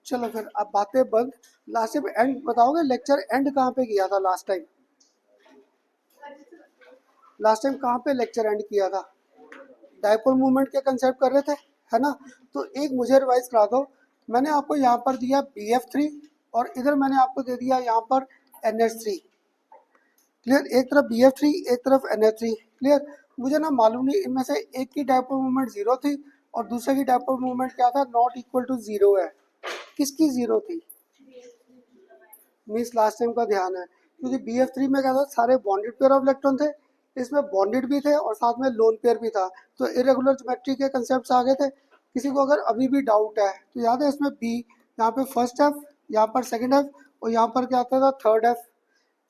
चलो फिर अब बातें बंद। लास्ट टाइम एंड बताओगे, लेक्चर एंड कहाँ पे किया था लास्ट टाइम? लास्ट टाइम कहाँ पे लेक्चर एंड किया था? डायपोल मूवमेंट के कंसेप्ट कर रहे थे, है ना? तो एक मुझे रिवाइज करा दो। मैंने आपको यहाँ पर दिया BF3 और इधर मैंने आपको दे दिया यहाँ पर NH3। क्लियर? एक तरफ BF3, एक तरफ NH3। क्लियर? मुझे ना मालूम नहीं इनमें से एक की डायपोल मूवमेंट जीरो थी और दूसरे की डायपोल मूवमेंट क्या था, नॉट इक्वल टू जीरो है। किसकी जीरो थी? मीन्स लास्ट टाइम का ध्यान है, क्योंकि BF3 में क्या था, सारे बॉन्डेड पेयर ऑफ इलेक्ट्रॉन थे, इसमें बॉन्डेड भी थे और साथ में लोन पेयर भी था। तो इरेगुलर ज्योमेट्री के कंसेप्ट आ गए थे। किसी को अगर अभी भी डाउट है तो याद है इसमें बी, यहाँ पे फर्स्ट एफ, यहाँ पर सेकंड एफ और यहाँ पर क्या आता था, थर्ड एफ।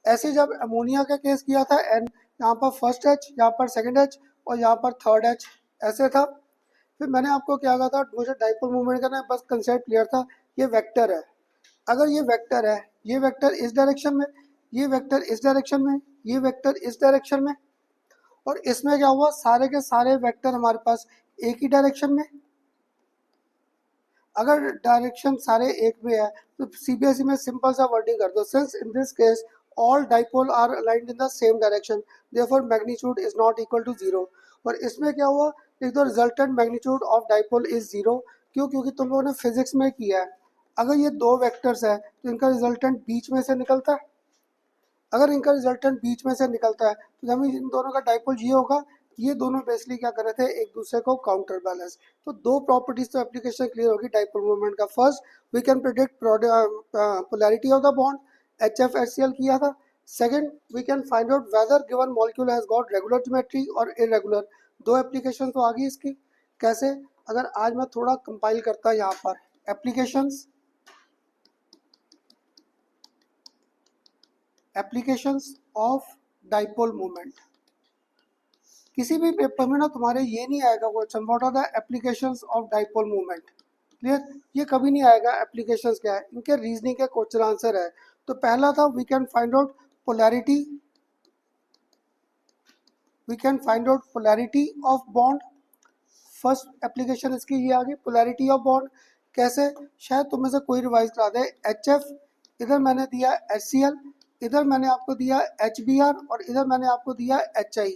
ऐसे जब अमोनिया का केस किया था एन, यहाँ पर फर्स्ट एच, यहाँ पर सेकंड एच और यहाँ पर थर्ड एच, ऐसे था। फिर मैंने आपको क्या कहा था, मुझे डाइपोल मूवमेंट का ना बस कंसेप्ट क्लियर था, ये वेक्टर है। अगर ये वेक्टर है, ये वेक्टर इस डायरेक्शन में, ये वेक्टर इस डायरेक्शन में, ये वेक्टर इस डायरेक्शन में, और इसमें क्या हुआ, सारे के सारे वेक्टर हमारे पास एक ही डायरेक्शन में। अगर डायरेक्शन सारे एक में है तो CBSE में सिंपल सा वर्डिंग कर दो, since in this case all dipole are aligned in the same direction therefore magnitude is not equal to zero. और इसमें क्या हुआ, लिख दो resultant magnitude of dipole is zero. क्यों? क्योंकि तुम लोगों ने फिजिक्स में किया है, अगर ये दो वेक्टर्स है तो इनका रिजल्टेंट बीच में से निकलता है। अगर इनका रिजल्टेंट बीच में से निकलता है तो हमें इन दोनों का डाइपोल ये होगा। ये दोनों बेसिकली क्या कर रहे थे, एक दूसरे को काउंटर बैलेंस। तो दो प्रॉपर्टीज तो एप्लीकेशन क्लियर होगी डाइपोल मूवमेंट का। First, we can predict polarity of the bond, HF HCl किया था। Second, we can find out whether given molecule has got regular geometry और इरेगुलर। दो एप्लीकेशन तो आ गई इसकी। कैसे? अगर आज मैं थोड़ा कंपाइल करता यहाँ पर applications, applications of dipole movement. किसी भी पेपर में ना तुम्हारे ये नहीं आएगा question what are the applications of dipole movement. Clear? ये कभी नहीं आएगा एप्लीकेशंस क्या है, इनके रीजनिंग के क्वेश्चन आंसर है। तो पहला था we can find out polarity, we can find out polarity of bond. First application इसकी ये आ गई, पोलैरिटी ऑफ बॉन्ड। कैसे? शायद तुम में से कोई रिवाइज करा दे। HF, इधर मैंने दिया HCl, इधर मैंने आपको दिया HBr और इधर मैंने आपको दिया HI।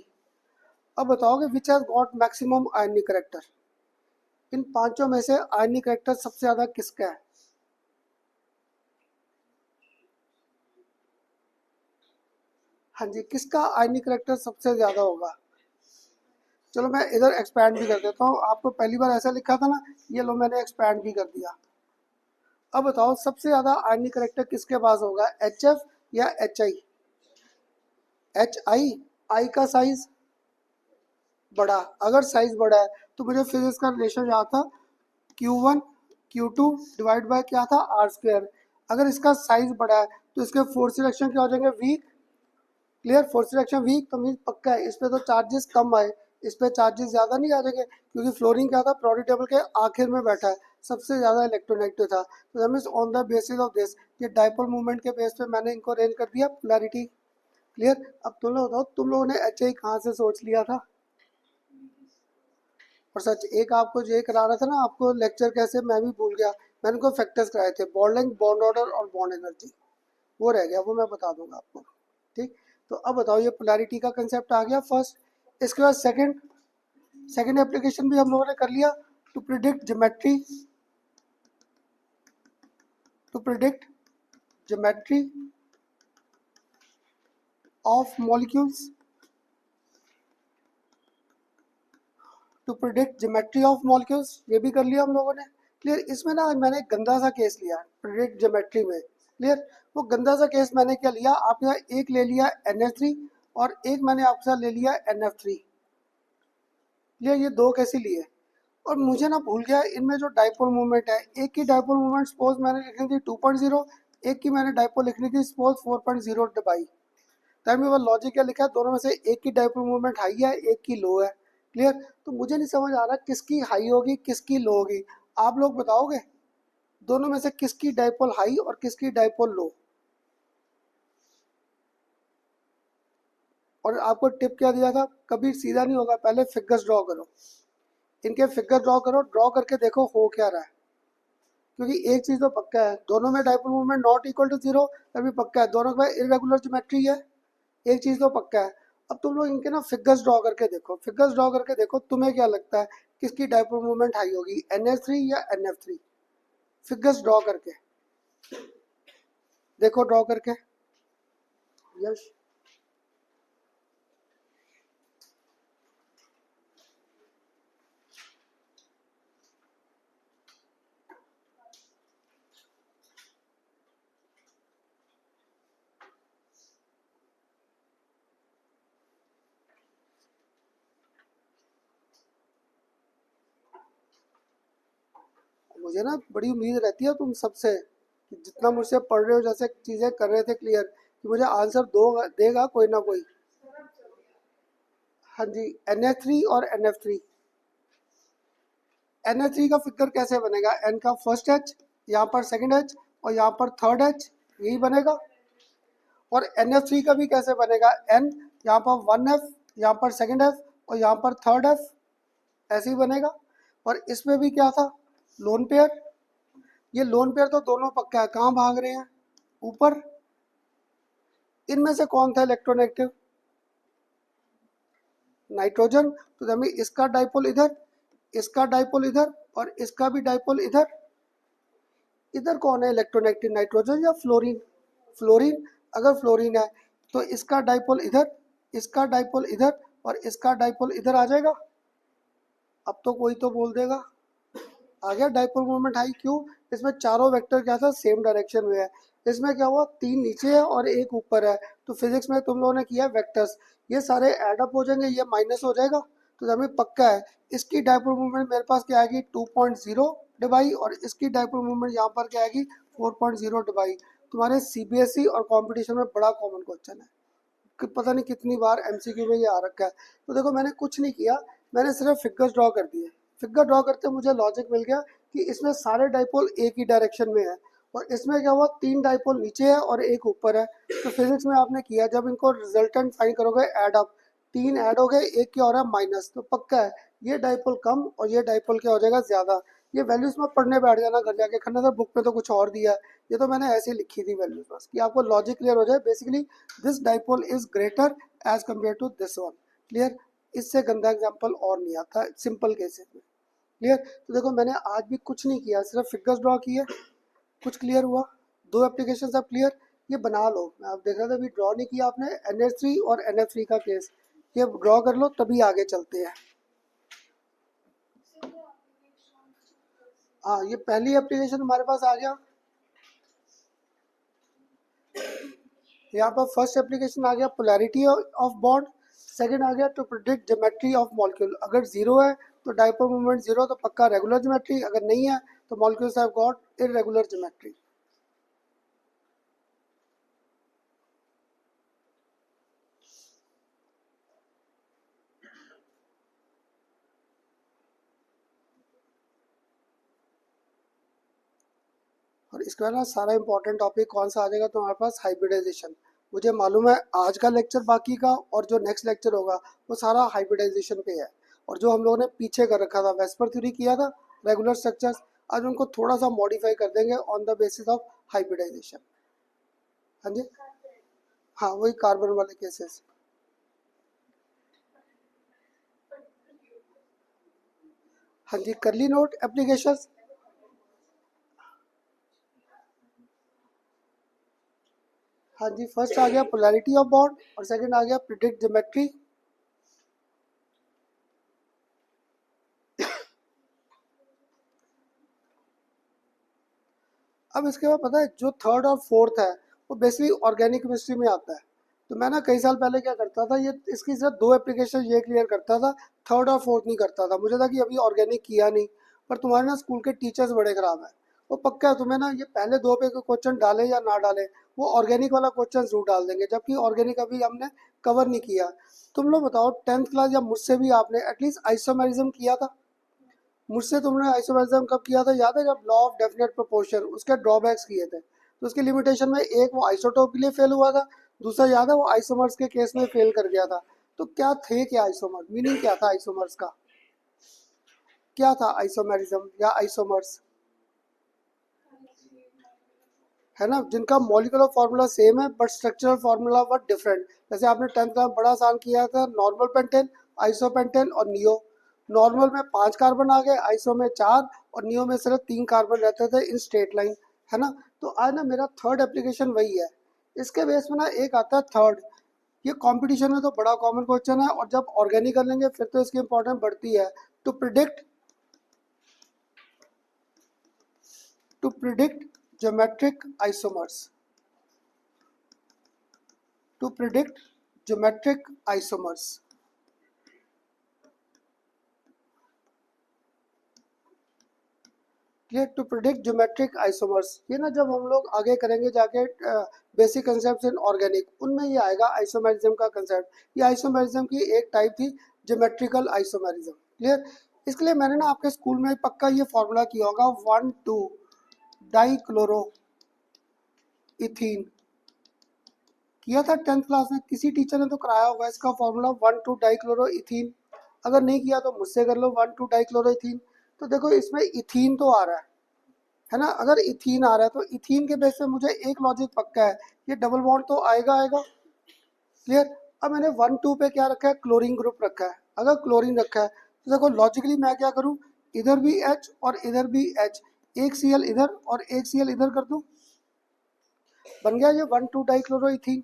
अब बताओगे which has got maximum ionic character? इन पांचों में से आयनिक करेक्टर सबसे ज्यादा किसका है? हाँ जी, किसका आयनिक करेक्टर सबसे ज्यादा होगा? चलो मैं इधर एक्सपैंड भी कर देता हूँ, आपको पहली बार ऐसा लिखा था ना, ये लो मैंने एक्सपैंड भी कर दिया। अब बताओ सबसे ज्यादा आयनिक करेक्टर किसके पास होगा, HF या HI? HI। आई का साइज बड़ा, अगर साइज बड़ा है तो मुझे फिजिक्स का रिलेशन याद था, Q1 Q2 डिवाइड बाय क्या था, R स्क्वायर। अगर इसका साइज बड़ा है तो इसके फोर्स रिएक्शन क्या हो जाएंगे, weak. Clear? Force reaction weak तो मीन पक्का है इस पे तो चार्जेस कम आए, इस पे चार्जेस ज्यादा नहीं आ जाएंगे, क्योंकि फ्लोरीन क्या था, पीरियोडिक टेबल के आखिर में बैठा है, सबसे ज्यादा इलेक्ट्रोनेगेटिव था। तो that means on the basis of this, ये डाइपोल मूवमेंट के बेस पे मैंने इनको अरेंज कर दिया पोलैरिटी। क्लियर? अब तुम लोग बताओ, तुम लोगों ने HI कहाँ से सोच लिया था? और सच एक आपको जो करा रहा था ना, आपको लेक्चर कैसे मैं भी भूल गया, मैंने उनको फैक्टर्स कराए थे, बॉन्ड लेंथ, बॉन्ड ऑर्डर और बॉन्ड एनर्जी, वो रह गया, वो मैं बता दूंगा आपको। ठीक? तो अब बताओ, ये पोलैरिटी का कंसेप्ट आ गया फर्स्ट। इसके बाद सेकंड, सेकंड एप्लीकेशन भी हम लोगों ने कर लिया, to predict geometry, to predict geometry of molecules, to predict geometry of molecules, ये भी कर लिया हम लोगों ने। क्लियर? इसमें ना मैंने एक गंदा सा केस लिया प्रिडिक्ट ज्योमेट्री में। क्लियर? वो गंदा सा केस मैंने क्या लिया, आपके यहाँ एक ले लिया NH3 और एक मैंने आपके साथ ले लिया NF3। क्लियर? ये दो कैसे लिए? और मुझे ना भूल गया इनमें जो डाइपोल मूवमेंट है, एक की डाइपोल मूवमेंट सपोज मैंने लिखनी थी 2.0, एक की मैंने डाइपोल लिखनी थी सपोज 4.0 दबाई। टाइम में वो लॉजिक क्या लिखा है, दोनों में से एक की डाइपोल मूवमेंट हाई है, एक की लो है। क्लियर? तो मुझे नहीं समझ आ रहा किसकी हाई होगी किसकी लो होगी, आप लोग बताओगे दोनों में से किसकी डाइपोल हाई और किसकी डाइपोल लो? और आपको टिप क्या दिया था, कभी सीधा नहीं होगा, पहले फिगर्स ड्रॉ करो, इनके फिगर ड्रॉ करो, ड्रॉ करके देखो हो क्या रहा है। क्योंकि एक चीज तो पक्का है, दोनों में dipole moment not equal to zero, तभी पक्का है दोनों में इरेगुलर ज्योमेट्री है। एक चीज तो पक्का है। अब तुम लोग इनके ना फिगर्स ड्रॉ करके देखो, फिगर्स ड्रॉ करके देखो, तुम्हें क्या लगता है किसकी डाइपोल मोमेंट हाई होगी, NH3 या NF3? फिगर्स ड्रॉ करके देखो, ड्रॉ करके। यश, मुझे ना बड़ी उम्मीद रहती है तुम सबसे कि जितना मुझसे पढ़ रहे हो, जैसे चीजें कर रहे थे क्लियर, कि मुझे आंसर दो देगा कोई ना कोई। हाँ जी, NH3 और NF3। NH3 का फिगर कैसे बनेगा, N का फर्स्ट H, यहाँ पर सेकंड H और यहाँ पर थर्ड H, यही बनेगा। और NF3 का भी कैसे बनेगा, N यहाँ पर 1F, यहाँ पर सेकंड F और यहाँ पर थर्ड F, ऐसे ही बनेगा। और इसमें भी क्या था, लोन पेयर। ये लोन पेयर तो दोनों पक्का है, कहाँ भाग रहे हैं, ऊपर। इनमें से कौन था इलेक्ट्रोनेगेटिव, नाइट्रोजन। तो हमें इसका डाइपोल इधर, इसका डाइपोल इधर और इसका भी डाइपोल इधर। इधर कौन है इलेक्ट्रोनेगेटिव, नाइट्रोजन या फ्लोरीन? फ्लोरीन। अगर फ्लोरीन है तो इसका डाइपोल इधर, इसका डाइपोल इधर और इसका डाइपोल इधर आ जाएगा। अब तो कोई तो बोल देगा आ गया डाइपोल मोमेंट हाई। क्यों, इसमें चारों वेक्टर क्या था, सेम डायरेक्शन में है। इसमें क्या हुआ, 3 नीचे है और एक ऊपर है। तो फिजिक्स में तुम लोगों ने किया वेक्टर्स, ये सारे एडअप हो जाएंगे, ये माइनस हो जाएगा। तो हमें पक्का है इसकी डाइपोल मोमेंट मेरे पास क्या आएगी, 2.0 डिवाई, और इसकी डाइपोल मोमेंट यहाँ पर क्या आएगी, 4.0 डिवाई। तुम्हारे CBSE और कंपटीशन में बड़ा कॉमन क्वेश्चन है कि पता नहीं कितनी बार MCQ में ये आ रखा है। तो देखो मैंने कुछ नहीं किया, मैंने सिर्फ फिगर्स ड्रॉ कर दिए। फिगर ड्रॉ करते मुझे लॉजिक मिल गया कि इसमें सारे डाइपोल एक ही डायरेक्शन में है, और इसमें क्या हुआ, 3 डाइपोल नीचे है और एक ऊपर है। तो फिजिक्स में आपने किया, जब इनको रिजल्टेंट फाइंड करोगे एड अप, 3 ऐड हो गए, एक क्या हो रहा है, माइनस। तो पक्का है ये डाइपोल कम और ये डाइपोल क्या हो जाएगा, ज्यादा। ये वैल्यूज में पढ़ने बैठ जाना घर जाके, खन्ना सर बुक में तो कुछ और दिया है, ये तो मैंने ऐसे ही लिखी थी वैल्यूज बस, कि आपको लॉजिक क्लियर हो जाए। Basically this dipole is greater as compare to this one. Clear, इससे गंदा एग्जाम्पल और नहीं आता सिंपल केसेस में। क्लियर। तो देखो मैंने आज भी कुछ नहीं किया, सिर्फ फिगर्स ड्रॉ किए, कुछ क्लियर हुआ, 2 एप्लीकेशन सब क्लियर। ये बना लो, मैं आप देख रहा था अभी ड्रॉ नहीं किया आपने, NH3 और NF3 का केस, ये ड्रॉ कर लो तभी आगे चलते हैं। हाँ, ये पहली एप्लीकेशन हमारे पास आ गया। यहाँ पर फर्स्ट एप्लीकेशन आ गया पोलैरिटी ऑफ बॉन्ड, सेकंड आ गया to predict geometry of molecule. अगर जीरो है तो डाइपोल मोमेंट जीरो, तो पक्का रेगुलर ज्योमेट्री। अगर नहीं है तो molecules have got irregular geometry. और इसके बाद ना सारा इंपॉर्टेंट टॉपिक कौन सा आ जाएगा तुम्हारे पास, हाइब्रिडाइजेशन। मुझे मालूम है आज का लेक्चर बाकी का और जो नेक्स्ट लेक्चर होगा वो सारा हाइब्रिडाइजेशन पे है। और जो हम लोगों ने पीछे कर रखा था, वेस्पर थ्योरी किया था, रेगुलर स्ट्रक्चर्स, आज उनको थोड़ा सा मॉडिफाई कर देंगे on the basis of hybridisation. हाँ जी, हाँ वही कार्बन वाले केसेस। हाँ जी, कर ली नोट एप्लीकेशन। हाँ जी, फर्स्ट आ गया पोलैरिटी ऑफ बॉन्ड और सेकंड आ गया प्रिडिक्ट ज्योमेट्री। अब इसके बाद पता है जो थर्ड और फोर्थ है वो बेसिकली ऑर्गेनिक केमिस्ट्री में आता है। तो मैं ना कई साल पहले क्या करता था, ये इसकी सिर्फ 2 एप्लीकेशन ये क्लियर करता था, थर्ड और फोर्थ नहीं करता था। मुझे था कि अभी ऑर्गेनिक किया नहीं, पर तुम्हारे ना स्कूल के टीचर्स बड़े खराब हैं। वो पक्का है तुम्हें ना ये पहले 2 पे क्वेश्चन डाले या ना डाले, वो ऑर्गेनिक वाला क्वेश्चन जरूर डाल देंगे, जबकि ऑर्गेनिक अभी हमने कवर नहीं किया। तुम लोग बताओ 10th क्लास या मुझसे भी आपने एटलीस्ट आइसोमेरिज्म किया था? मुझसे तुमने आइसोमेरिज्म कब किया था, याद है? जब लॉ ऑफ डेफिनेट प्रोपोर्शन, उसके ड्रॉबैक्स किए थे। तो उसकी लिमिटेशन में एक वो आइसोटोप के लिए फेल हुआ था, दूसरा याद है वो आइसोमर्स के केस में फेल कर गया था। तो क्या थे, क्या आइसोमर, मीनिंग क्या था आइसोमर्स का, क्या था आइसोमेरिज्म या आइसोमर्स? है ना, जिनका मॉलिक्यूलर फार्मूला सेम है but structural formula were different. जैसे आपने 10th का बड़ा आसान किया था, नॉर्मल पेंटेन, आइसोपेंटेन और नियो। नॉर्मल में 5 कार्बन आ गए, आइसो में 4 और नियो में सिर्फ 3 कार्बन रहते थे इन स्ट्रेट लाइन, है ना। तो आज ना मेरा थर्ड एप्लीकेशन वही है। इसके बेस में ना एक आता है थर्ड, ये कंपटीशन में तो बड़ा कॉमन क्वेश्चन है, और जब ऑर्गेनिक कर लेंगे फिर तो इसकी इंपॉर्टेंस बढ़ती है। To predict geometric isomers, to predict geometric isomers. Clear, to predict geometric isomers, ये ना जब हम लोग आगे करेंगे जाके बेसिक कंसेप्ट इन ऑर्गेनिक, उनमें ये आएगा आइसोमेरिज्म का कंसेप्ट। ये आइसोमेरिज्म की एक टाइप थी, ज्योमेट्रिकल आइसोमेरिज्म। क्लियर, इसके लिए मैंने ना आपके स्कूल में पक्का ये फॉर्मूला किया होगा, 1,2 डाइक्लोरो इथीन, किया था 10th क्लास में, किसी टीचर ने तो कराया होगा इसका फॉर्मूला 1,2 डाइक्लोरो इथीन। अगर नहीं किया तो मुझसे कर लो, 1,2 डाइक्लोरो इथीन। तो देखो इसमें इथीन तो आ रहा है ना, अगर इथीन आ रहा है तो इथीन के बेस पे मुझे एक लॉजिक पक्का है, ये डबल बॉन्ड तो आएगा आएगा। क्लियर, अब मैंने 1,2 पे क्या रखा है, क्लोरीन ग्रुप रखा है। अगर क्लोरीन रखा है तो देखो लॉजिकली मैं क्या करूँ, इधर भी H और इधर भी H, एक Cl इधर और एक Cl इधर कर दूँ, बन गया ये 1,2 डाइक्लोरोइथीन,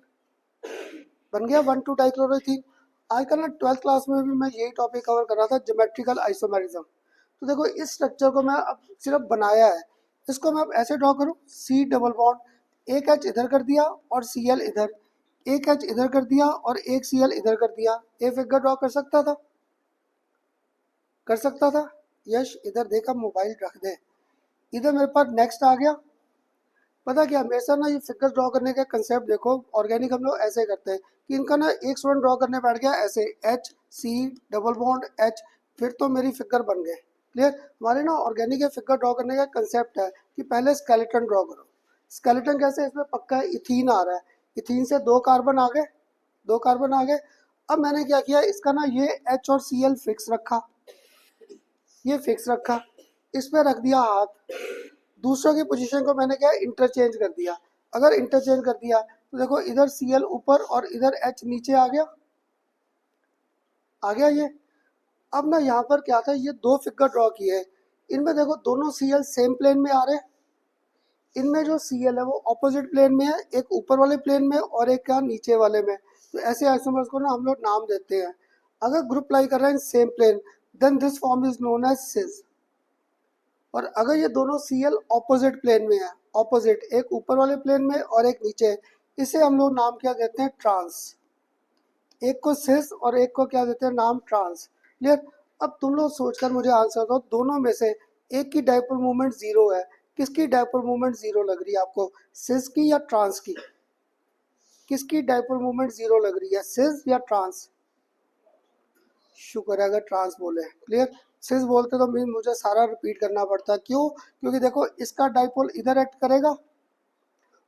बन गया 1,2 डाइक्लोरोइथीन। आजकल ना 12th क्लास में भी मैं यही टॉपिक कवर कर रहा था, ज्योमेट्रिकल आइसोमेरिज्म। तो देखो इस स्ट्रक्चर को मैं अब सिर्फ बनाया है, इसको मैं अब ऐसे ड्रॉ करूँ, C डबल बॉन्ड, एक H इधर कर दिया और Cl इधर, एक H इधर कर दिया और एक Cl इधर कर दिया। ए फिगर ड्रॉ कर सकता था, कर सकता था। यश इधर देखा, मोबाइल रख दे। इधर मेरे पास नेक्स्ट आ गया। पता क्या, मेरे साथ ना ये फिगर ड्रॉ करने का कंसेप्ट देखो, ऑर्गेनिक हम लोग ऐसे करते हैं कि इनका ना एक स्टूडेंट ड्रॉ करने बैठ गया ऐसे, HC डबल बॉन्ड H, फिर तो मेरी फिगर बन गए। क्लियर, हमारे ना ऑर्गेनिक के फिगर ड्रॉ करने का कंसेप्ट है कि पहले स्केलेटन ड्रॉ करो। स्केलेटन कैसे, इसमें पक्का है इथीन आ रहा है, इथीन से 2 कार्बन आ गए, 2 कार्बन आ गए। अब मैंने क्या किया, इसका ना ये H और Cl फिक्स रखा, ये फिक्स रखा, इस पर रख दिया हाथ। दूसरों की पोजीशन को मैंने क्या इंटरचेंज कर दिया। अगर इंटरचेंज कर दिया तो देखो इधर Cl ऊपर और इधर H नीचे आ गया, आ गया ये। अब ना यहाँ पर क्या था, ये 2 फिगर ड्रॉ किए, इनमें देखो दोनों Cl सेम प्लेन में आ रहे हैं। इनमें जो Cl है वो ऑपोजिट प्लेन में है, एक ऊपर वाले प्लेन में और एक क्या नीचे वाले में। तो ऐसे आइसोमर्स को ना हम लोग नाम देते हैं। अगर ग्रुप लाई कर रहे हैं same plane, then this form is known as cis. और अगर ये दोनों Cl ऑपोजिट प्लेन में है, ऑपोजिट, एक ऊपर वाले प्लेन में और एक नीचे, इसे हम लोग नाम क्या देते हैं, ट्रांस। एक को सिस और एक को क्या देते हैं, नाम ट्रांस। क्लियर, अब तुम लोग सोचकर मुझे आंसर दो, दोनों में से एक की डाइपोल मूवमेंट 0 है, किसकी डाइपोल मूवमेंट 0 लग रही है आपको, सिस की या ट्रांस की? किसकी डाइपोल मूवमेंट 0 लग रही है, सिस या ट्रांस? शुक्र है अगर ट्रांस बोले। क्लियर, सिस बोलते तो मीन मुझे सारा रिपीट करना पड़ता, क्यों? क्योंकि देखो इसका डाइपोल इधर एक्ट करेगा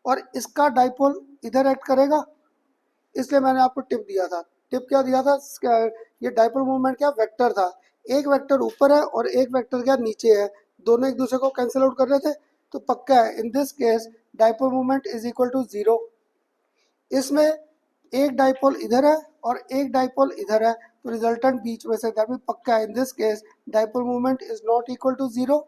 और इसका डाइपोल इधर एक्ट करेगा, इसलिए मैंने आपको टिप दिया था। टिप क्या दिया था, ये डाइपोल मूवमेंट क्या वेक्टर था, एक वेक्टर ऊपर है और एक वेक्टर क्या नीचे है, दोनों एक दूसरे को कैंसिल आउट कर रहे थे। तो पक्का है in this case dipole movement is equal to 0। इसमें एक डाइपोल इधर है और एक डाइपोल इधर है, तो रिजल्टेंट बीच में से, दैट मीन पक्का है in this case dipole movement is not equal to 0।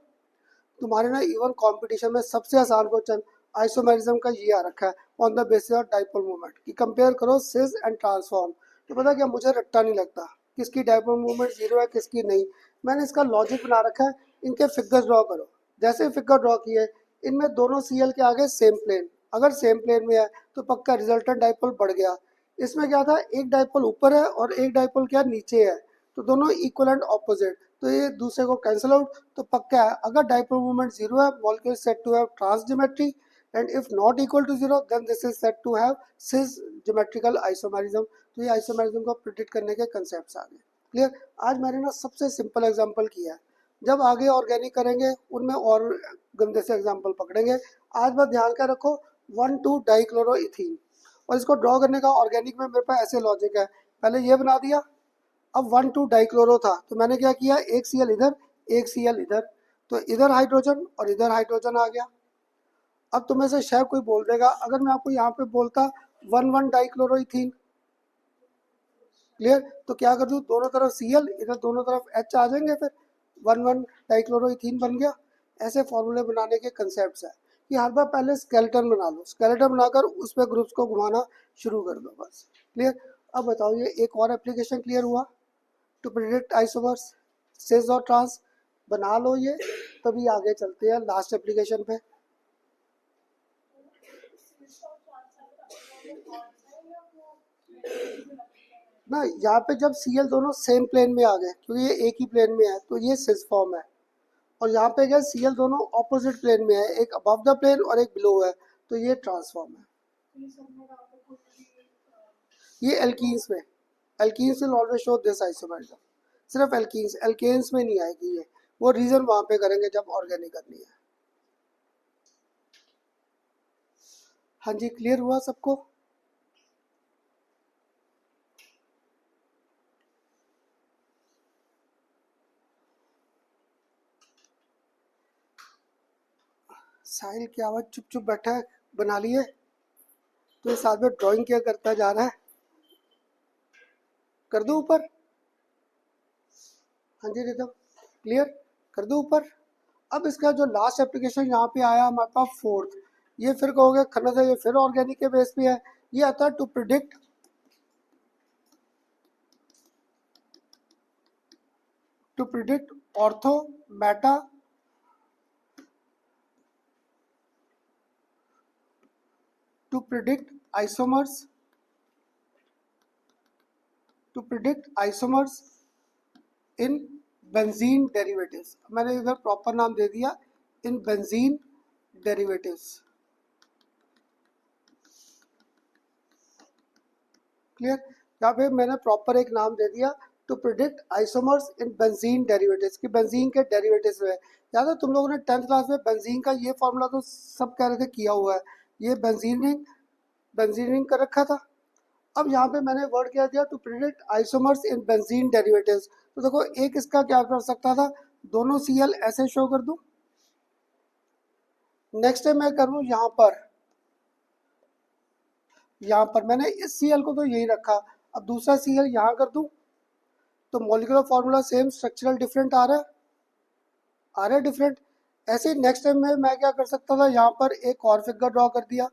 तुम्हारे ना इवन कंपटीशन में सबसे आसान क्वेश्चन आइसोमेरिज्म का ये आ रखा है, on the basis of dipole movement, कि कंपेयर करो सिस एंड ट्रांसफॉर्म। तो पता क्या, मुझे रट्टा नहीं लगता किसकी डाइपोल मूवमेंट 0 है किसकी नहीं। मैंने इसका लॉजिक बना रखा है, इनके फिगर्स ड्रॉ करो। जैसे फिगर ड्रॉ किए, इनमें दोनों Cl के आगे सेम प्लेन, अगर सेम प्लेन में है तो पक्का रिजल्टेंट डाइपोल बढ़ गया। इसमें क्या था, एक डाइपोल ऊपर है और एक डाइपोल क्या नीचे है, तो दोनों इक्वल एंड ऑपोजिट, तो ये दूसरे को कैंसिल आउट। तो पक्का है अगर डाइपोल मूवमेंट 0 है, molecule set to have trans geometry, and if not equal to 0 then this is set to have cis geometrical isomerism. तो ये आइसोमेरिज्म को प्रिडिक्ट करने के कंसेप्ट्स आ गए। क्लियर, आज मैंने ना सबसे सिंपल एग्जांपल किया है, जब आगे ऑर्गेनिक करेंगे उनमें और गंदे से एग्जांपल पकड़ेंगे। आज बस ध्यान क्या रखो, 1,2 डाइक्लोरोइथीन, और इसको ड्रॉ करने का ऑर्गेनिक में मेरे पास ऐसे लॉजिक है, पहले ये बना दिया। अब 1,2 डाइक्लोरो था तो मैंने क्या किया, एक Cl इधर एक Cl इधर, तो इधर हाइड्रोजन और इधर हाइड्रोजन आ गया। अब तुम्हें से शायद कोई बोल देगा, अगर मैं आपको यहाँ पे बोलता 1,1 डाइक्लोरोइथीन, क्लियर, तो क्या कर दूँ, दोनों तरफ Cl, इधर दोनों तरफ H आ जाएंगे, फिर 1,1 डाइक्लोरोइथीन बन गया। ऐसे फॉर्मूले बनाने के कंसेप्ट है कि हर बार पहले स्केलेटन बना लो, स्केलेटन बनाकर उस पर ग्रुप्स को घुमाना शुरू कर दो, बस, क्लियर। अब बताओ, ये एक और एप्लीकेशन क्लियर हुआ, टू प्रिडिक्ट आइसोमर्स, सिस और ट्रांस, बना लो ये, तभी आगे चलते हैं लास्ट एप्लीकेशन पे। ना यहाँ पे जब Cl दोनों सेम प्लेन में आ गए, क्योंकि ये एक ही प्लेन में है, तो ये सिस फॉर्म है। और यहाँ पे क्या, Cl दोनों ऑपोजिट प्लेन में है, एक अबव द प्लेन और एक बिलो है, तो ये ट्रांसफॉर्म है। ये एल्कीन्स में, alkenes will always show this isomerism, सिर्फ एल्कीन्स, एल्केन्स में नहीं आएगी ये, वो रीजन वहाँ पे करेंगे जब ऑर्गेनिक करनी है। हाँ जी, क्लियर हुआ सबको? साहिल की आवाज़ चुप चुप बैठा है, बना लिए, तो इस साथ में ड्राइंग क्या करता जा रहा है, कर दो ऊपर। हाँ जी रिदम, क्लियर, कर दो ऊपर। अब इसका जो लास्ट एप्लीकेशन यहाँ पे आया हमारे पास फोर्थ, ये फिर कहोगे खन्ना था, ये फिर ऑर्गेनिक के बेस पे है। ये आता है to predict ortho meta to predict isomers in benzene derivatives। मैंने इधर प्रॉपर नाम दे दिया, इन बेंजीन डेरिवेटिव्स, क्लियर। यहाँ पे मैंने प्रॉपर एक नाम दे दिया, to predict isomers in benzene derivatives, कि बेंजीन के डेरिवेटिव्स में। याद है तुम लोगों ने 10th क्लास में बेंजीन का ये फॉर्मूला तो सब कह रहे थे किया हुआ है, ये बेंजीन रिंग कर रखा था। अब यहाँ पे मैंने वर्ड क्या दिया, to predict isomers in benzene derivatives. तो देखो एक इसका क्या कर सकता था, दोनों Cl ऐसे शो कर दूं। नेक्स्ट टाइम मैं करूँ यहाँ पर मैंने इस Cl को तो यही रखा, अब दूसरा Cl यहाँ कर दूं, तो molecular formula same, structural different आ रहा है डिफरेंट। ऐसे नेक्स्ट टाइम में मैं क्या कर सकता था, यहाँ पर एक और फिगर ड्रॉ कर दिया,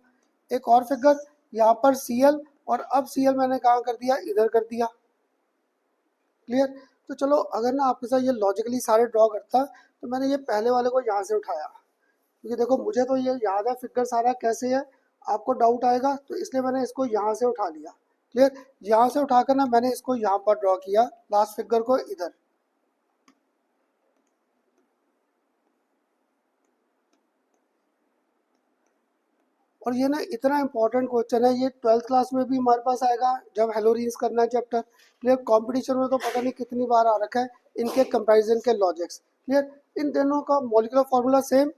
एक और फिगर, यहाँ पर Cl, और अब Cl मैंने कहाँ कर दिया, इधर कर दिया, क्लियर। तो चलो अगर ना आपके साथ ये लॉजिकली सारे ड्रॉ करता, तो मैंने ये पहले वाले को यहाँ से उठाया, क्योंकि देखो मुझे तो ये याद है फिगर सारा कैसे है, आपको डाउट आएगा, तो इसलिए मैंने इसको यहाँ से उठा लिया, क्लियर। यहाँ से उठाकर ना मैंने इसको यहाँ पर ड्रॉ किया, लास्ट फिगर को इधर। और ये ना इतना इंपॉर्टेंट क्वेश्चन है, ये 12th क्लास में भी हमारे पास आएगा जब हेलोरीन्स करना है चैप्टर, क्लियर। कंपटीशन में तो पता नहीं कितनी बार आ रखा है, इनके कंपैरिजन के लॉजिक्स, क्लियर। इन दोनों का मॉलिक्यूलर फार्मूला सेम,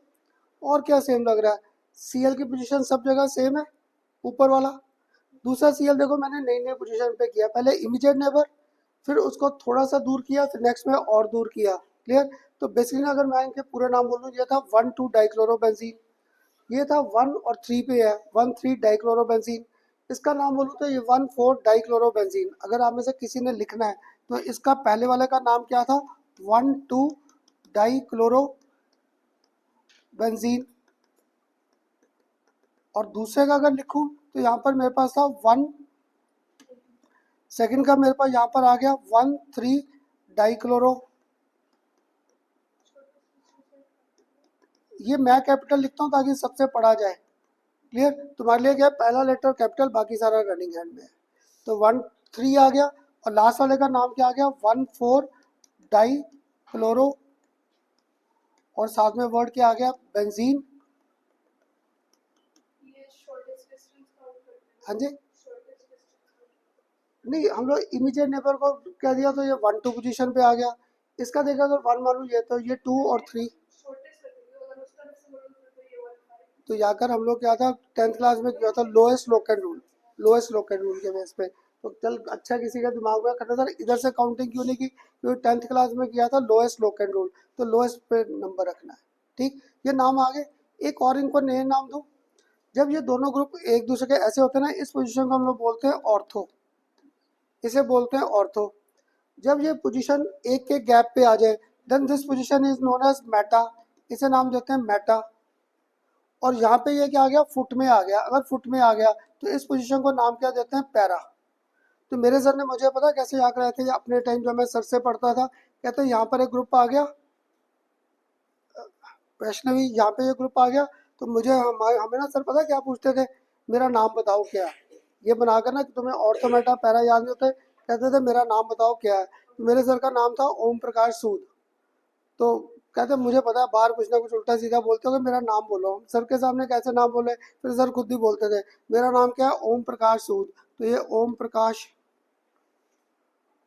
और क्या सेम लग रहा है, Cl की पोजीशन सब जगह सेम है, ऊपर वाला। दूसरा Cl देखो मैंने नई नई पोजीशन पे किया, पहले इमीडिएट नेबर, फिर उसको थोड़ा सा दूर किया, फिर नेक्स्ट में और दूर किया, क्लियर। तो बेसिकली अगर मैं इनके पूरे नाम बोलूँ, ये था 1,2 डाइक्लोरोबेंजीन, ये था 1 और 3 पे है 1,3 डाइक्लोरोबेंजीन। इसका नाम बोलूँ तो ये 1,4 डाइक्लोरोबेंजीन। अगर आप में से किसी ने लिखना है तो इसका पहले वाले का नाम क्या था, 1,2 डाइक्लोरोबेंजीन। और दूसरे का अगर लिखूं तो यहाँ पर मेरे पास था 1, सेकंड का मेरे पास यहाँ पर आ गया 1,3 डाइक्लोरो। ये मैं कैपिटल लिखता हूँ ताकि सबसे पढ़ा जाए, क्लियर। तुम्हारे लिए क्या, पहला लेटर कैपिटल, बाकी सारा रनिंग हैंड में है। तो 1,3 आ गया, और लास्ट वाले का नाम क्या आ गया, 1,4 डाइक्लोरो, और साथ में वर्ड क्या आ गया, बेंजीन। हाँ जी, नहीं हम लोग इमीडिएट नेबर को कह दिया तो ये 1,2 पोजीशन पे आ गया। इसका देखा अगर 1 मानूं, ये तो ये 2 और 3, तो याकर हम लोग क्या था 10th क्लास में किया था, lowest locate rule, lowest locate rule के बेस पे। तो चल अच्छा किसी का दिमाग में करना सर इधर से काउंटिंग क्यों नहीं की, क्योंकि 10th क्लास में किया था लोएस्ट लोकेट रूल, तो लोएस्ट पे नंबर रखना है, ठीक। ये नाम आ गए, एक और इनको नए नाम दूँ, जब ये दोनों ग्रुप एक दूसरे के ऐसे होते हैं ना, इस पोजीशन को हम लोग बोलते हैं ऑर्थो, इसे बोलते हैं ऑर्थो। जब ये पोजीशन एक के गैप पे आ जाए, then this position is known as meta, इसे नाम देते हैं मेटा। और यहाँ पे ये क्या आ गया, फुट में आ गया। अगर फुट में आ गया तो इस पोजीशन को नाम क्या देते हैं, पैरा। तो मेरे सर ने मुझे पता कैसे याद कराए थे अपने टाइम, जब मैं सर से पढ़ता था, कहते हैं यहाँ पर एक ग्रुप आ गया वैष्णवी, यहाँ पे ये ग्रुप आ गया, तो मुझे हमें ना सर पता क्या पूछते थे, मेरा नाम बताओ क्या है। ये बनाकर ना कि तुम्हें ऑर्थोमेटा पैरा याद नहीं होते, कहते थे मेरा नाम बताओ क्या है। तो मेरे सर का नाम था ओम प्रकाश सूद। तो कहते मुझे पता है बाहर कुछ ना कुछ उल्टा सीधा बोलते हो, मेरा नाम बोलो। सर के सामने कैसे नाम बोले, फिर सर खुद ही बोलते थे मेरा नाम क्या है, ओम प्रकाश सूद। तो ये ओम प्रकाश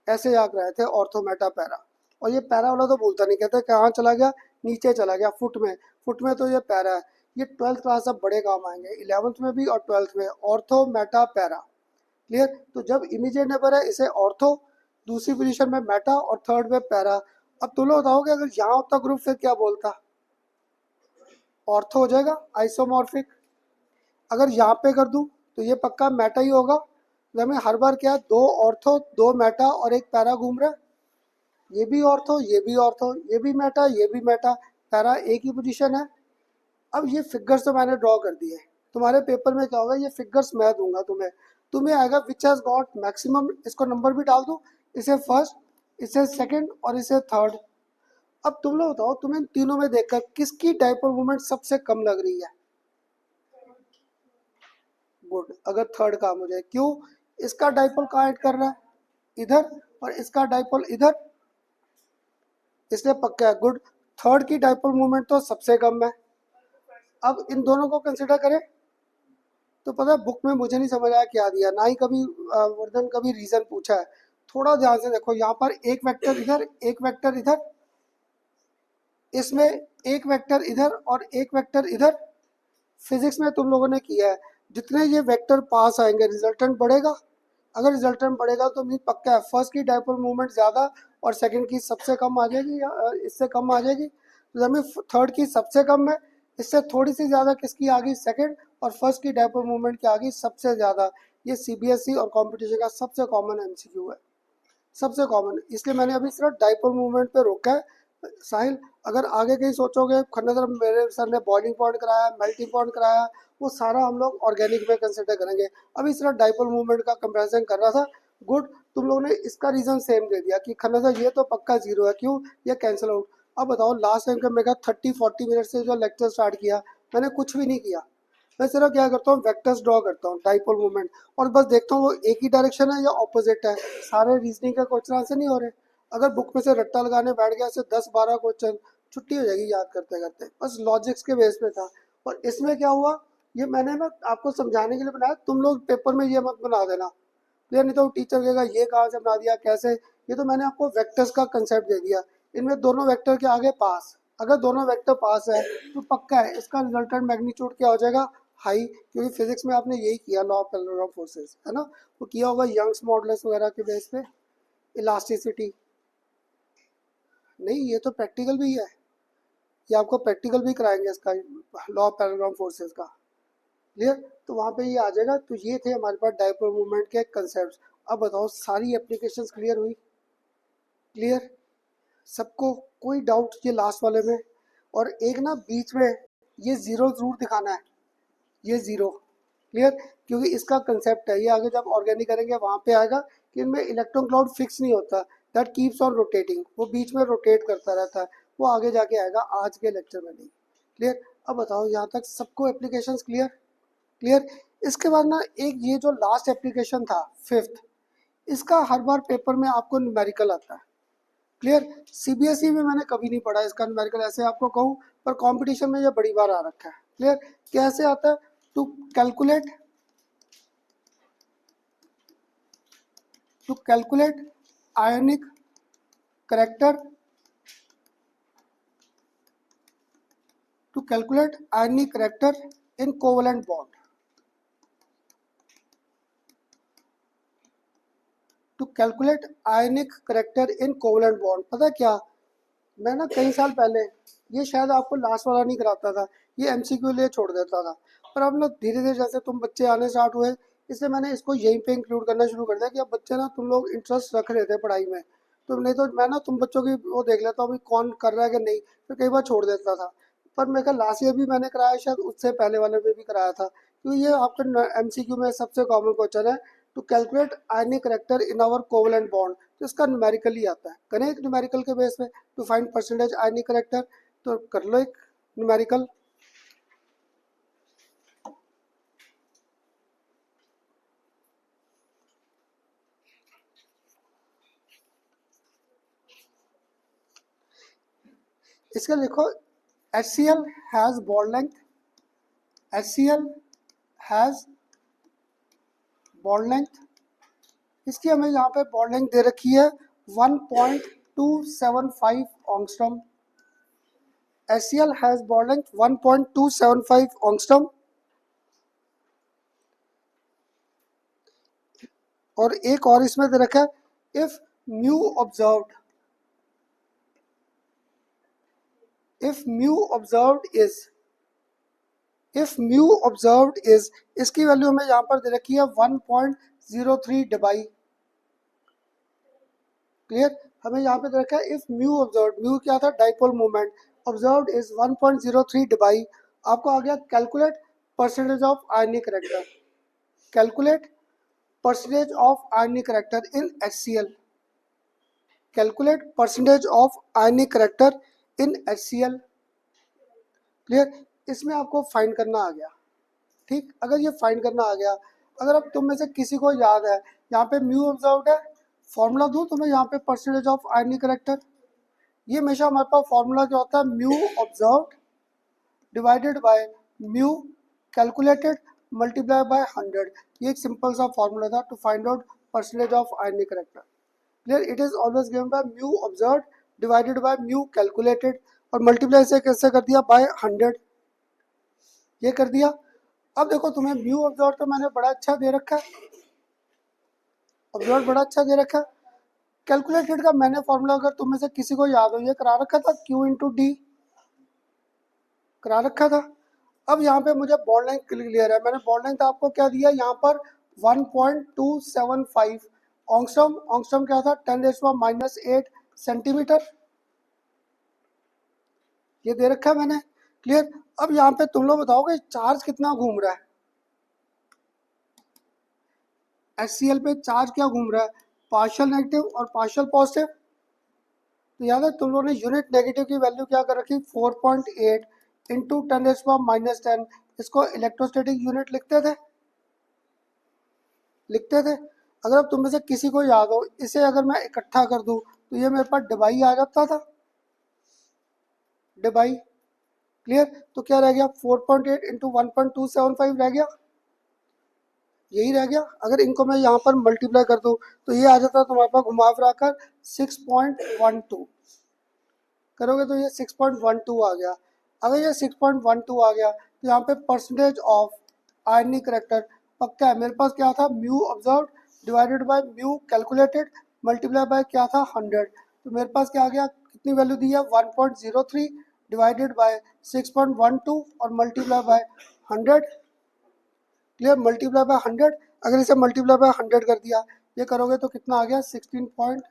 ऐसे याद रहे थे ऑर्थोमेटा पैरा। और ये पैरा वाला तो बोलता नहीं, कहते कहाँ चला गया, नीचे चला गया फुट में, फुट में तो ये पैरा है। ये 12th क्लास अब बड़े काम आएंगे, 11th में भी और 12th में, ऑर्थोमेटा पैरा। क्लियर। तो जब इमीडिएट नेबर है इसे ऑर्थो, दूसरी पोजीशन में मेटा और थर्ड में पैरा। अब तुम लोग बताओगे अगर यहाँ होता ग्रुप फिर क्या बोलता, ऑर्थो हो जाएगा, आइसोमॉर्फिक। अगर यहाँ पे कर दूं तो ये पक्का मेटा ही होगा। तो हमें हर बार क्या है, दो ऑर्थो दो मेटा और एक पैरा घूम रहा है। ये भी ऑर्थो ये भी ऑर्थो, ये भी मेटा ये भी मेटा, पैरा एक ही पोजीशन है। अब ये फिगर्स तो मैंने ड्रॉ कर दिए, तुम्हारे पेपर में क्या होगा, ये फिगर्स मैं दूंगा तुम्हें, तुम्हें आएगा विच हैज गॉट मैक्सिमम, इसको नंबर भी डाल दूं, इसे फर्स्ट, इसे सेकंड और इसे थर्ड। अब तुम लोग बताओ तुम्हें तीनों में देखकर किसकी डायपोल मोमेंट सबसे कम लग रही है। गुड, अगर थर्ड काम हो जाए, क्यों, इसका डायपोल कहाँ ऐड कर रहा है, इधर, और इसका डायपोल इधर, इसलिए पक्का है। गुड, थर्ड की डायपोल मोमेंट तो सबसे कम है। अब इन दोनों को कंसिडर करें तो पता है बुक में मुझे नहीं समझ आया क्या दिया, ना ही कभी वर्धन कभी रीजन पूछा है। थोड़ा ध्यान से देखो, यहाँ पर एक वेक्टर इधर एक वेक्टर इधर, इसमें एक वेक्टर इधर और एक वेक्टर इधर। फिजिक्स में तुम लोगों ने किया है, जितने ये वेक्टर पास आएंगे रिजल्टेंट बढ़ेगा। अगर रिजल्टेंट बढ़ेगा तो मीन पक्का है फर्स्ट की डायपोल मूवमेंट ज़्यादा और सेकंड की सबसे कम आ जाएगी, या इससे कम आ जाएगी। तो हमें थर्ड की सबसे कम है, इससे थोड़ी सी ज़्यादा किसकी आ गई, सेकंड, और फर्स्ट की डायपोल मूवमेंट की आ गई सबसे ज़्यादा। ये सीबीएसई और कंपटीशन का सबसे कॉमन एमसीक्यू है, सबसे कॉमन। इसलिए मैंने अभी सिर्फ डायपोल मूवमेंट पे रोका है। साहिल, अगर आगे कहीं सोचोगे, खन्ना सर मेरे सर ने बॉइलिंग पॉइंट कराया, मेल्टिंग पॉइंट कराया, वो सारा हम लोग ऑर्गेनिक में कंसिडर करेंगे। अभी सिर्फ डायपोल मूवमेंट का कंपैरिजन कर रहा था। गुड, तुम लोगों ने इसका रीजन सेम दे दिया कि खन्ना सर ये तो पक्का जीरो है, क्यों, ये कैंसिल आउट। अब बताओ लास्ट टाइम का मेरा 30-40 मिनट से जो लेक्चर स्टार्ट किया, मैंने कुछ भी नहीं किया। मैं सिर्फ क्या करता हूँ, वेक्टर्स ड्रॉ करता हूँ, डाइपोल मूवमेंट, और बस देखता हूँ वो एक ही डायरेक्शन है या ऑपोजिट है। सारे रीजनिंग के क्वेश्चन आंसर नहीं हो रहे। अगर बुक में से रट्टा लगाने बैठ गया ऐसे 10-12 क्वेश्चन, छुट्टी हो जाएगी याद करते करते। बस लॉजिक्स के बेस पे था। और इसमें क्या हुआ, ये मैंने ना आपको समझाने के लिए बनाया, तुम लोग पेपर में ये मत बना देना, क्लियर, नहीं तो टीचर कहेगा ये कहाँ से बना दिया कैसे। ये तो मैंने आपको वेक्टर्स का कंसेप्ट दे दिया, इनमें दोनों वेक्टर के आगे पास, अगर दोनों वेक्टर पास है तो पक्का है इसका रिजल्टेंट मैग्नीट्यूड क्या हो जाएगा, हाई। क्योंकि फिजिक्स में आपने यही किया, लॉ ऑफ पैरेलल फोर्सेस, है ना, वो किया होगा यंग्स मॉडुलस वगैरह के बेस पे, इलास्टिसिटी। नहीं, ये तो प्रैक्टिकल भी है, ये आपको प्रैक्टिकल भी कराएंगे इसका, लॉ ऑफ पैरेलल फोर्सेस का, क्लियर। तो वहाँ पे ये आ जाएगा। तो ये थे हमारे पास डायपोल मूवमेंट के कंसेप्ट। अब बताओ सारी एप्लीकेशंस क्लियर हुई, क्लियर सबको, कोई डाउट ये लास्ट वाले में। और एक ना बीच में ये जीरो जरूर दिखाना है, ये जीरो, क्लियर, क्योंकि इसका कंसेप्ट है, ये आगे जब ऑर्गेनिक करेंगे वहाँ पे आएगा कि इनमें इलेक्ट्रॉन क्लाउड फिक्स नहीं होता, दैट कीप्स ऑन रोटेटिंग, वो बीच में रोटेट करता रहता है, वो आगे जाके आएगा, आज के लेक्चर में नहीं, क्लियर। अब बताओ यहाँ तक सबको एप्लीकेशंस क्लियर, क्लियर। इसके बाद ना एक ये जो लास्ट एप्लीकेशन था फिफ्थ, इसका हर बार पेपर में आपको न्यूमेरिकल आता है, क्लियर। सीबीएसई में मैंने कभी नहीं पढ़ा इसका न्यूमेरिकल, ऐसे आपको कहूँ, पर कंपटीशन में ये बड़ी बार आ रखा है, क्लियर। कैसे आता है, to calculate, ionic character, in covalent bond, to calculate ionic character in covalent bond. पता क्या, मैं ना कई साल पहले, ये शायद आपको लास्ट वाला नहीं कराता था, ये एमसीक्यू लिए छोड़ देता था। पर अब ना धीरे धीरे जैसे तुम बच्चे आने स्टार्ट हुए, इसलिए मैंने इसको यहीं पे इंक्लूड करना शुरू कर दिया कि अब बच्चे ना तुम लोग इंटरेस्ट रख रहे थे पढ़ाई में, तो नहीं तो मैं ना तुम बच्चों की वो देख लेता हूँ अभी कौन कर रहा है कि नहीं, फिर कई बार छोड़ देता था। पर मेरे ख्याल लास्ट ईयर भी मैंने कराया, शायद उससे पहले वाले में भी कराया था, क्योंकि ये आपका एमसीक्यू में सबसे कॉमन क्वेश्चन है, to calculate ionic character in our covalent bond. तो इसका न्यूमेरिकल ही आता है, करें एक न्यूमेरिकल के बेस पे to find percentage ionic character. तो कर लो एक न्यूमेरिकल। इसका लिखो HCl has bond length, HCl has bond length, इसकी हमें यहाँ पे बॉन्ड लेंथ दे रखी है 1.275 ऑंगस्ट्रॉम। HCl has bond length 1.275 ऑंगस्ट्रॉम। और एक और इसमें दे रखा है, if mu observed, if mu observed is, if mu observed is, इसकी वैल्यू हमें यहाँ पर दे रखी है 1.03 डिबाई। क्लियर, हमें यहाँ पे दे रखा है इफ म्यू ऑब्जर्व्ड, म्यू क्या था dipole moment, observed is 1.03 debye. आपको आ गया calculate percentage of ionic character, calculate percentage of ionic character in HCl, calculate percentage of ionic character in HCl। Clear, इसमें आपको फाइंड करना आ गया। ठीक, अगर ये फाइंड करना आ गया, अगर अब तुम में से किसी को याद है यहाँ पे म्यू ऑब्जर्व्ड है, फॉर्मूला दूं तुम्हें यहाँ पे परसेंटेज ऑफ आयनिक करेक्टर, ये हमेशा हमारे पास फॉर्मूला क्या होता है, mu observed divided by mu calculated multiply by 100। ये एक सिंपल सा फॉर्मूला था to find out percentage of ionic character. Clear, it is always given by mu observed divided by mu calculated, और मल्टीप्लाई से कैसे कर दिया, बाय 100, ये कर दिया। अब देखो तुम्हें म्यू ऑब्जर्व तो मैंने बड़ा अच्छा दे रखा है, ऑब्जर्व बड़ा अच्छा दे रखा है। कैलकुलेटेड का मैंने फॉर्मूला अगर तुम में से किसी को याद हो, ये करा रखा था Q इंटू डी, करा रखा था। अब यहाँ पे मुझे बॉन्ड लेंथ क्लियर है, मैंने बॉन्ड लेंथ आपको क्या दिया यहाँ पर 1.275 ऑंगस्ट्रॉम, ऑंगस्ट्रॉम क्या था 10⁻⁻8 सेंटीमीटर, ये दे रखा है मैंने। क्लियर, अब यहाँ पे तुम लोग बताओगे चार्ज कितना घूम रहा है, HCl पे चार्ज क्या घूम रहा है, पार्शियल नेगेटिव और पार्शियल पॉजिटिव। तो याद है तुम लोगों ने यूनिट नेगेटिव की वैल्यू क्या कर रखी, 4.8 इंटू 10⁻⁻10, इसको इलेक्ट्रोस्टैटिक यूनिट लिखते थे, लिखते थे। अगर अब तुम में से किसी को याद हो, इसे अगर मैं इकट्ठा कर दूं तो ये मेरे पास डिबाई आ जाता था, डिबाई। क्लियर, तो क्या रह गया 4.8 इंटू 1.275 रह गया, यही रह गया। अगर इनको मैं यहाँ पर मल्टीप्लाई कर दूँ तो ये आ जाता है तुम्हारे पास घुमा फिरा कर 6.12, करोगे तो ये 6.12 आ गया। अगर ये 6.12 आ गया तो यहाँ पे परसेंटेज ऑफ आयनिक करेक्टर पक्का है, मेरे पास क्या था mu observe divided by mu calculated multiply bye क्या था 100। तो मेरे पास क्या आ गया, कितनी वैल्यू दी है 1.03 डिवाइडेड बाय 6.12 और multiply by 100। Clear, multiply by 100, अगर इसे मल्टीप्लाई बाय 100 कर दिया, ये करोगे तो कितना आ गया 16 पॉइंट।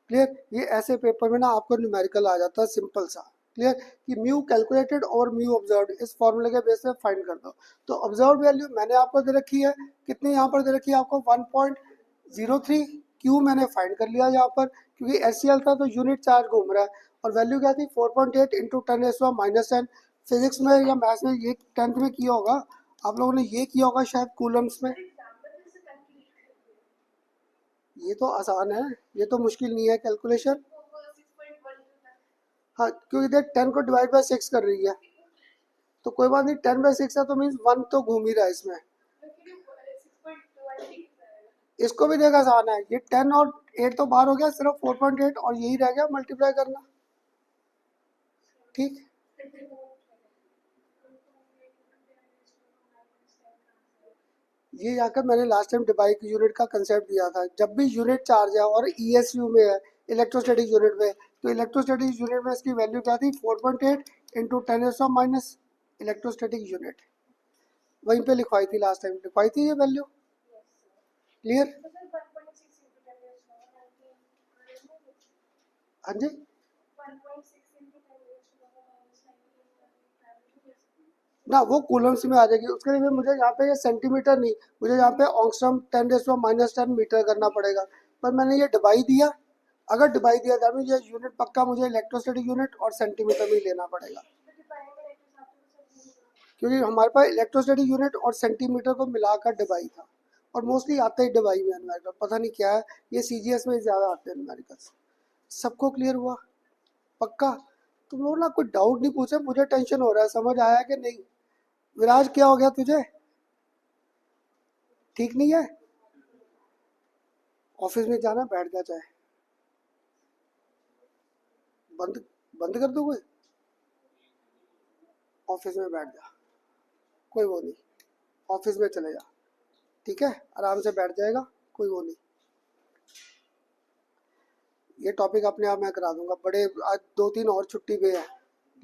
क्लियर, ये ऐसे पेपर में ना आपको न्यूमेरिकल आ जाता है सिंपल सा। क्लियर, कि म्यू कैलकुलेटेड और म्यू ऑब्जर्व्ड इस फॉर्मूले के बेस पे फाइंड कर दो। तो ऑब्जर्व्ड वैल्यू मैंने आपको दे रखी है, कितनी यहाँ पर दे रखी है आपको 1.03, क्यू मैंने फाइंड कर लिया यहाँ पर, क्योंकि HCl था तो यूनिट चार्ज घूम रहा है, और वैल्यू क्या थी 4.8 इंटू 10⁻⁻10। फिजिक्स में या मैथ्स में ये 10th में किया होगा आप लोगों ने, ये किया होगा शायद कूलम्स में। ये तो आसान है, ये तो मुश्किल नहीं है कैलकुलेशन। हाँ, क्योंकि देख 10 को डिवाइड बाय 6 कर रही है, तो कोई बात नहीं, 10/6 है तो मीन्स 1 तो घूम ही रहा है इसमें। इसको भी देख आसान है, ये 10 और 8 तो बाहर हो गया, सिर्फ 4.8 और यही रह गया मल्टीप्लाई करना। ठीक, ये जाकर मैंने लास्ट टाइम डिबाई की यूनिट का कंसेप्ट दिया था। जब भी यूनिट चार्ज है और ESU में है, इलेक्ट्रोस्टैटिक यूनिट में, तो इलेक्ट्रोस्टैटिक यूनिट में इसकी वैल्यू क्या थी 4.8 इंटू 10⁻⁻, इलेक्ट्रोस्टैटिक यूनिट। वहीं पे लिखवाई थी लास्ट टाइम, लिखवाई थी ये वैल्यू। क्लियर? हाँ जी, ना वो कूलम्स में आ जाएगी, उसके लिए मुझे यहाँ पे ये सेंटीमीटर नहीं, मुझे यहाँ पे ऑंगस्ट्रॉम 10⁻⁻10 मीटर करना पड़ेगा। पर मैंने ये डिवाइड दिया, अगर डिवाइड दिया तो ये यूनिट पक्का मुझे इलेक्ट्रोस्टैटिक यूनिट और सेंटीमीटर में ही लेना पड़ेगा, क्योंकि हमारे पास इलेक्ट्रोस्टैटिक यूनिट और सेंटीमीटर को मिलाकर डिवाइड था, और मोस्टली आते ही डिवाइड में न्यूमेरिकल, पता नहीं क्या है, ये सीजीएस में ज़्यादा आते हैं न्यूमेरिकल्स। सबको क्लियर हुआ? पक्का? तुम लोग ना कोई डाउट नहीं पूछे, मुझे टेंशन हो रहा है, समझ आया कि नहीं? विराज क्या हो गया तुझे? ठीक नहीं है? ऑफिस में जाना, बैठ जा, चाहे बंद बंद कर दो, कोई ऑफिस में बैठ जा, कोई वो नहीं, ऑफिस में चले जा, ठीक है, आराम से बैठ जाएगा, कोई वो नहीं। ये टॉपिक अपने आप मैं करा दूंगा। बड़े आज 2-3 और छुट्टी पे है,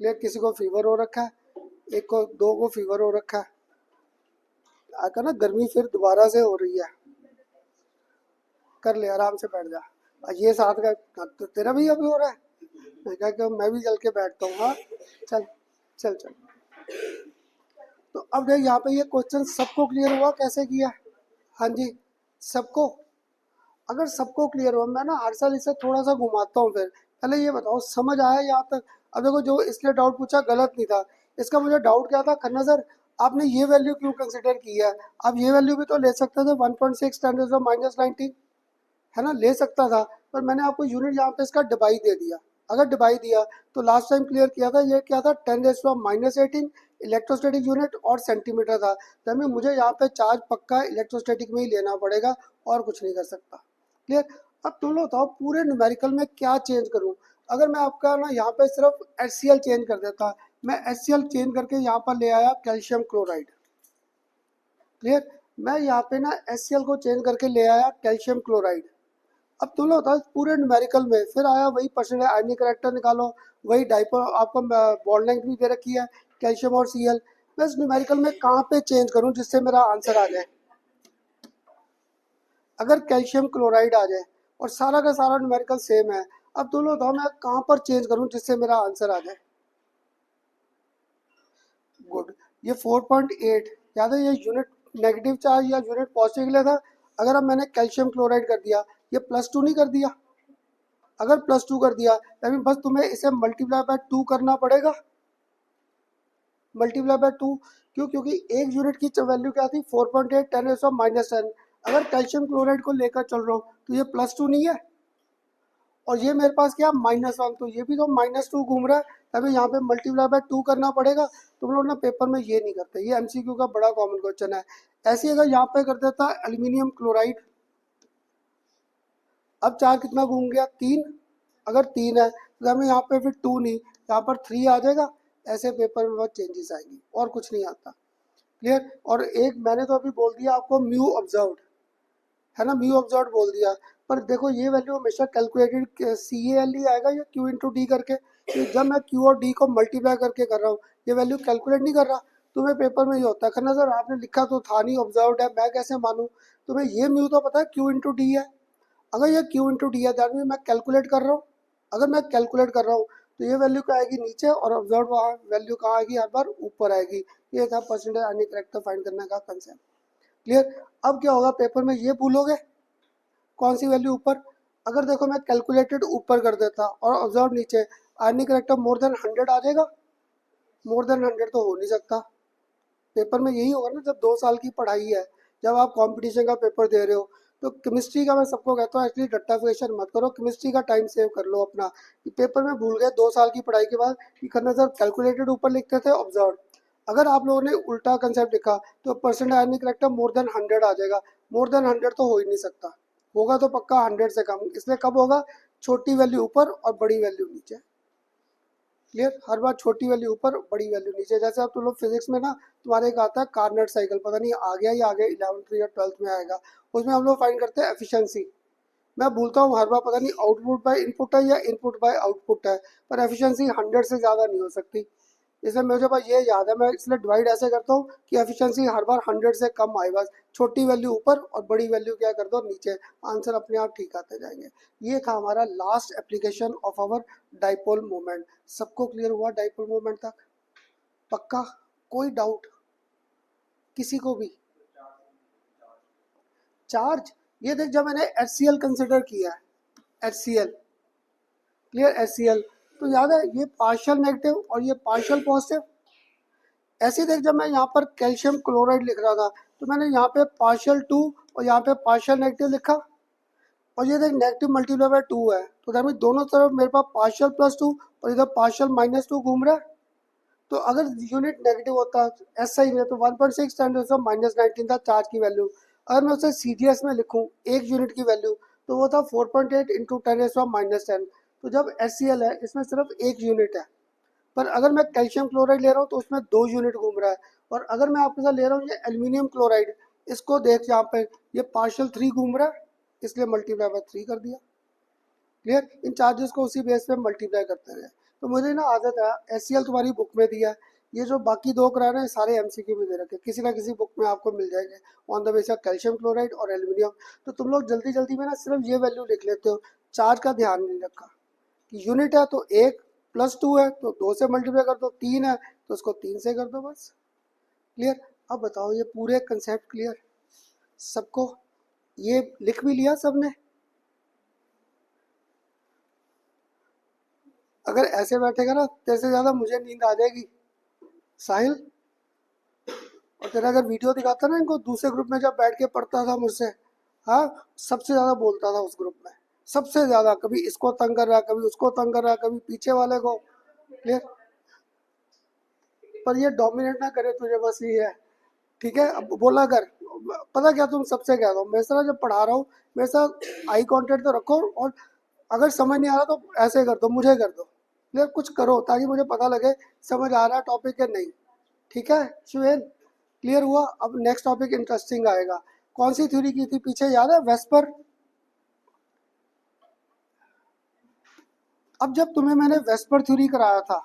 क्लियर? किसी को फीवर हो रखा है, एक को 2 को फीवर हो रखा है, आका ना गर्मी फिर दोबारा से हो रही है, कर ले, आराम से बैठ जा। ये साथ का तो तेरा भी अभी हो रहा है, मैं कहा कि मैं भी चल के बैठता हूँ। हाँ चल चल चल। तो अब देख यहाँ पे ये क्वेश्चन सबको क्लियर हुआ कैसे किया? हाँ जी, सबको? अगर सबको क्लियर हुआ, मैं ना हर साल इसे थोड़ा सा घुमाता हूँ, फिर पहले ये बताओ समझ आया यहाँ तक? अब देखो जो इसने डाउट पूछा गलत नहीं था, इसका मुझे डाउट क्या था, खन्ना सर आपने ये वैल्यू क्यों कंसिडर की है? आप ये वैल्यू भी तो ले सकते थे, 1.6 10⁻⁻19, है ना, ले सकता था, पर मैंने आपको यूनिट यहाँ पे इसका डिवाइड दे दिया। अगर डिवाइड दिया तो लास्ट टाइम क्लियर किया था, ये क्या था, 10⁻⁻18 इलेक्ट्रोस्टैटिक यूनिट और सेंटीमीटर था, तो मुझे यहाँ पे चार्ज पक्का इलेक्ट्रोस्टैटिक में ही लेना पड़ेगा, और कुछ नहीं कर सकता। क्लियर? अब तुम लोग बताओ पूरे न्यूमेरिकल में क्या चेंज करूँ? अगर मैं आपका ना यहाँ पे सिर्फ HCl चेंज कर देता, मैं HCl चेंज करके यहाँ पर ले आया कैल्शियम क्लोराइड। क्लियर? मैं यहाँ पे ना HCl को चेंज करके ले आया कैल्शियम क्लोराइड। अब तुम लोग बताओ पूरे न्यूमेरिकल में फिर आया वही परसेंटेज, आयनिक करेक्टर निकालो, वही डाइपोल, आपको बॉन्ड लेंथ भी दे रखी है कैल्शियम और Cl। मैं इस न्यूमेरिकल में कहाँ पे चेंज करूँ जिससे मेरा आंसर आ जाए? अगर कैल्शियम क्लोराइड आ जाए और सारा का सारा न्यूमेरिकल सेम है, अब तुम लोग बताओ मैं कहाँ पर चेंज करूँ जिससे मेरा आंसर आ जाए? गुड, ये 4.8 याद है, ये यूनिट नेगेटिव चार्ज या यूनिट पॉजिटिव के लिए था। अगर अब मैंने कैल्शियम क्लोराइड कर दिया, ये +2 नहीं कर दिया? अगर +2 कर दिया तभी बस तुम्हें इसे मल्टीप्लाई बाय 2 करना पड़ेगा, मल्टीप्लाई बाय 2। क्यों? क्योंकि एक यूनिट की वैल्यू क्या थी, 4.8 10⁻⁻10। अगर कैल्शियम क्लोराइड को लेकर चल रहा हूँ तो ये +2 नहीं है, और ये मेरे पास क्या, -1, तो ये भी तो -2 घूम रहा है, तभी यहाँ पे मल्टीप्लाई बाय 2 करना पड़ेगा। तुम लोग ना पेपर में ये नहीं करते, ये MCQ का बड़ा कॉमन क्वेश्चन है। ऐसे अगर यहाँ पे कर देता एल्यूमिनियम क्लोराइड, अब चार कितना घूम गया, 3। अगर 3 है तो हमें यहाँ पे फिर 2 नहीं, यहाँ पर 3 आ जाएगा। ऐसे पेपर में बहुत चेंजेस आएंगी, और कुछ नहीं आता। क्लियर? और एक मैंने तो अभी बोल दिया आपको म्यू ऑब्जर्व्ड, है ना, म्यू ऑब्जर्व्ड बोल दिया, पर देखो ये वैल्यू हमेशा कैलकुलेटेड CAL ही आएगा या Q/D करके, कि जब मैं Q और D को मल्टीप्लाई करके कर रहा हूँ, ये वैल्यू कैलकुलेट नहीं कर रहा। तुम्हें पेपर में ये होता है, खन्ना सर आपने लिखा तो था नहीं ऑब्जर्व्ड है, मैं कैसे मानूँ? तुम्हें ये म्यू तो पता है Q/D है, अगर ये Q/D है दैट मीन मैं कैलकुलेट कर रहा हूँ। अगर मैं कैलकुलेट कर रहा हूँ तो ये वैल्यू क्या आएगी, नीचे, और ऑब्जर्व वैल्यू कहाँ आएगी, हर बार ऊपर आएगी। ये था परसेंटेज आयनिक करेक्टर फाइंड करने का कंसेप्ट। क्लियर? अब क्या होगा, पेपर में ये भूलोगे कौन सी वैल्यू ऊपर। अगर देखो मैं कैलकुलेटेड ऊपर कर देता और ऑब्जर्व नीचे, आयनिक करेक्टर मोर देन 100 आ जाएगा? मोर देन 100 तो हो नहीं सकता। पेपर में यही होगा ना, जब 2 साल की पढ़ाई है, जब आप कंपटीशन का पेपर दे रहे हो, तो केमिस्ट्री का मैं सबको कहता हूँ एक्चुअली रट्टाफिकेशन मत करो, केमिस्ट्री का टाइम सेव कर लो अपना। कि पेपर में भूल गए 2 साल की पढ़ाई के बाद कि खन्ना सर कैलकुलेटेड ऊपर लिखते थे, ऑब्जर्व। अगर आप लोगों ने उल्टा कंसेप्ट लिखा तो परसेंट आयनिक करेक्टर मोर देन 100 आ जाएगा। मोर देन 100 तो हो ही नहीं सकता, होगा तो पक्का 100 से कम। इसलिए कब होगा, छोटी वैल्यू ऊपर और बड़ी वैल्यू नीचे। क्लियर? हर बार छोटी वैल्यू ऊपर, बड़ी वैल्यू नीचे। जैसे आप तुम लोग फिजिक्स में ना, तुम्हारे एक आता है कार्नट साइकिल, पता नहीं आ गया या आगे 11th या 12th में आएगा, उसमें हम लोग फाइंड करते हैं एफिशिएंसी। मैं भूलता हूँ हर बार, पता नहीं आउटपुट बाय इनपुट है या इनपुट बाय आउटपुट है, पर एफिशिएंसी 100 से ज़्यादा नहीं हो सकती। इसलिए मुझे बस ये याद है, मैं इसलिए डिवाइड ऐसे करता हूँ कि एफिशिएंसी हर बार 100 से कम आए, बस छोटी वैल्यू ऊपर और बड़ी वैल्यू क्या कर दो नीचे, आंसर अपने आप ठीक आते जाएंगे। ये था हमारा last application of our dipole moment. सबको क्लियर हुआ डाइपोल मोमेंट तक? पक्का? कोई डाउट किसी को भी? चार्ज, ये देख जब मैंने HCl कंसिडर किया है, HCl, क्लियर, HCl, तो याद है ये पार्शियल नेगेटिव और ये पार्शियल पॉजिटिव। ऐसे देख जब मैं यहाँ पर कैल्शियम क्लोराइड लिख रहा था तो मैंने यहाँ पे पार्शियल 2 और यहाँ पे पार्शियल नेगेटिव लिखा, और ये देख नेगेटिव मल्टीप्लाई बाय 2 है, तो दैट मीन दोनों तरफ मेरे पास पार्शियल +2 और इधर पार्शियल -2 घूम रहा है। तो अगर यूनिट नेगेटिव होता SI में तो 1.6 ×-19 था चार्ज की वैल्यू। अगर मैं उसे CGS में लिखूं एक यूनिट की वैल्यू तो वो था 4.8 × 10⁻⁻⁻। तो जब HCl है इसमें सिर्फ एक यूनिट है, पर अगर मैं कैल्शियम क्लोराइड ले रहा हूँ तो उसमें 2 यूनिट घूम रहा है। और अगर मैं आपके साथ ले रहा हूँ ये एल्यूमिनियम क्लोराइड, इसको देख यहाँ पे ये पार्शियल 3 घूम रहा है, इसलिए मल्टीप्लाई बाय 3 कर दिया। क्लियर, इन चार्जेस को उसी बेस पे मल्टीप्लाई करते रहे। तो मुझे ना आदत है, HCl तुम्हारी बुक में दिया है, ये जो बाकी दो करा रहे हैं सारे MCQ में दे रखे, किसी ना किसी बुक में आपको मिल जाएंगे on the base of calcium chloride और एल्यूमिनियम। तो तुम लोग जल्दी जल्दी में ना सिर्फ ये वैल्यू लिख लेते हो, चार्ज का ध्यान नहीं रखा कि यूनिट है तो 1 +2 है तो 2 से मल्टीप्लाई कर दो, 3 है तो उसको 3 से कर दो बस। क्लियर? अब बताओ ये पूरे कंसेप्ट क्लियर सबको? ये लिख भी लिया सबने? अगर ऐसे बैठेगा ना तेरे से ज़्यादा मुझे नींद आ जाएगी साहिल। और तेरा अगर वीडियो दिखाता ना इनको, दूसरे ग्रुप में जब बैठ के पढ़ता था मुझसे, हाँ, सबसे ज़्यादा बोलता था उस ग्रुप में, सबसे ज़्यादा, कभी इसको तंग कर रहा, कभी उसको तंग कर रहा, कभी पीछे वाले को। क्लियर? पर ये डोमिनेट ना करे तुझे, बस ये है। ठीक है, अब बोला कर, पता क्या तुम सबसे कह दो, मेरे साथ जब पढ़ा रहा हूँ मेरे साथ आई कांटेक्ट तो रखो, और अगर समझ नहीं आ रहा तो ऐसे कर दो, मुझे कर दो। क्लियर? कुछ करो ताकि मुझे पता लगे समझ आ रहा है टॉपिक या नहीं। ठीक है शिवेन? क्लियर हुआ? अब नेक्स्ट टॉपिक इंटरेस्टिंग आएगा। कौन सी थ्योरी की थी पीछे, याद है? वेस्पर। अब जब तुम्हें मैंने वेस्पर थ्योरी कराया था,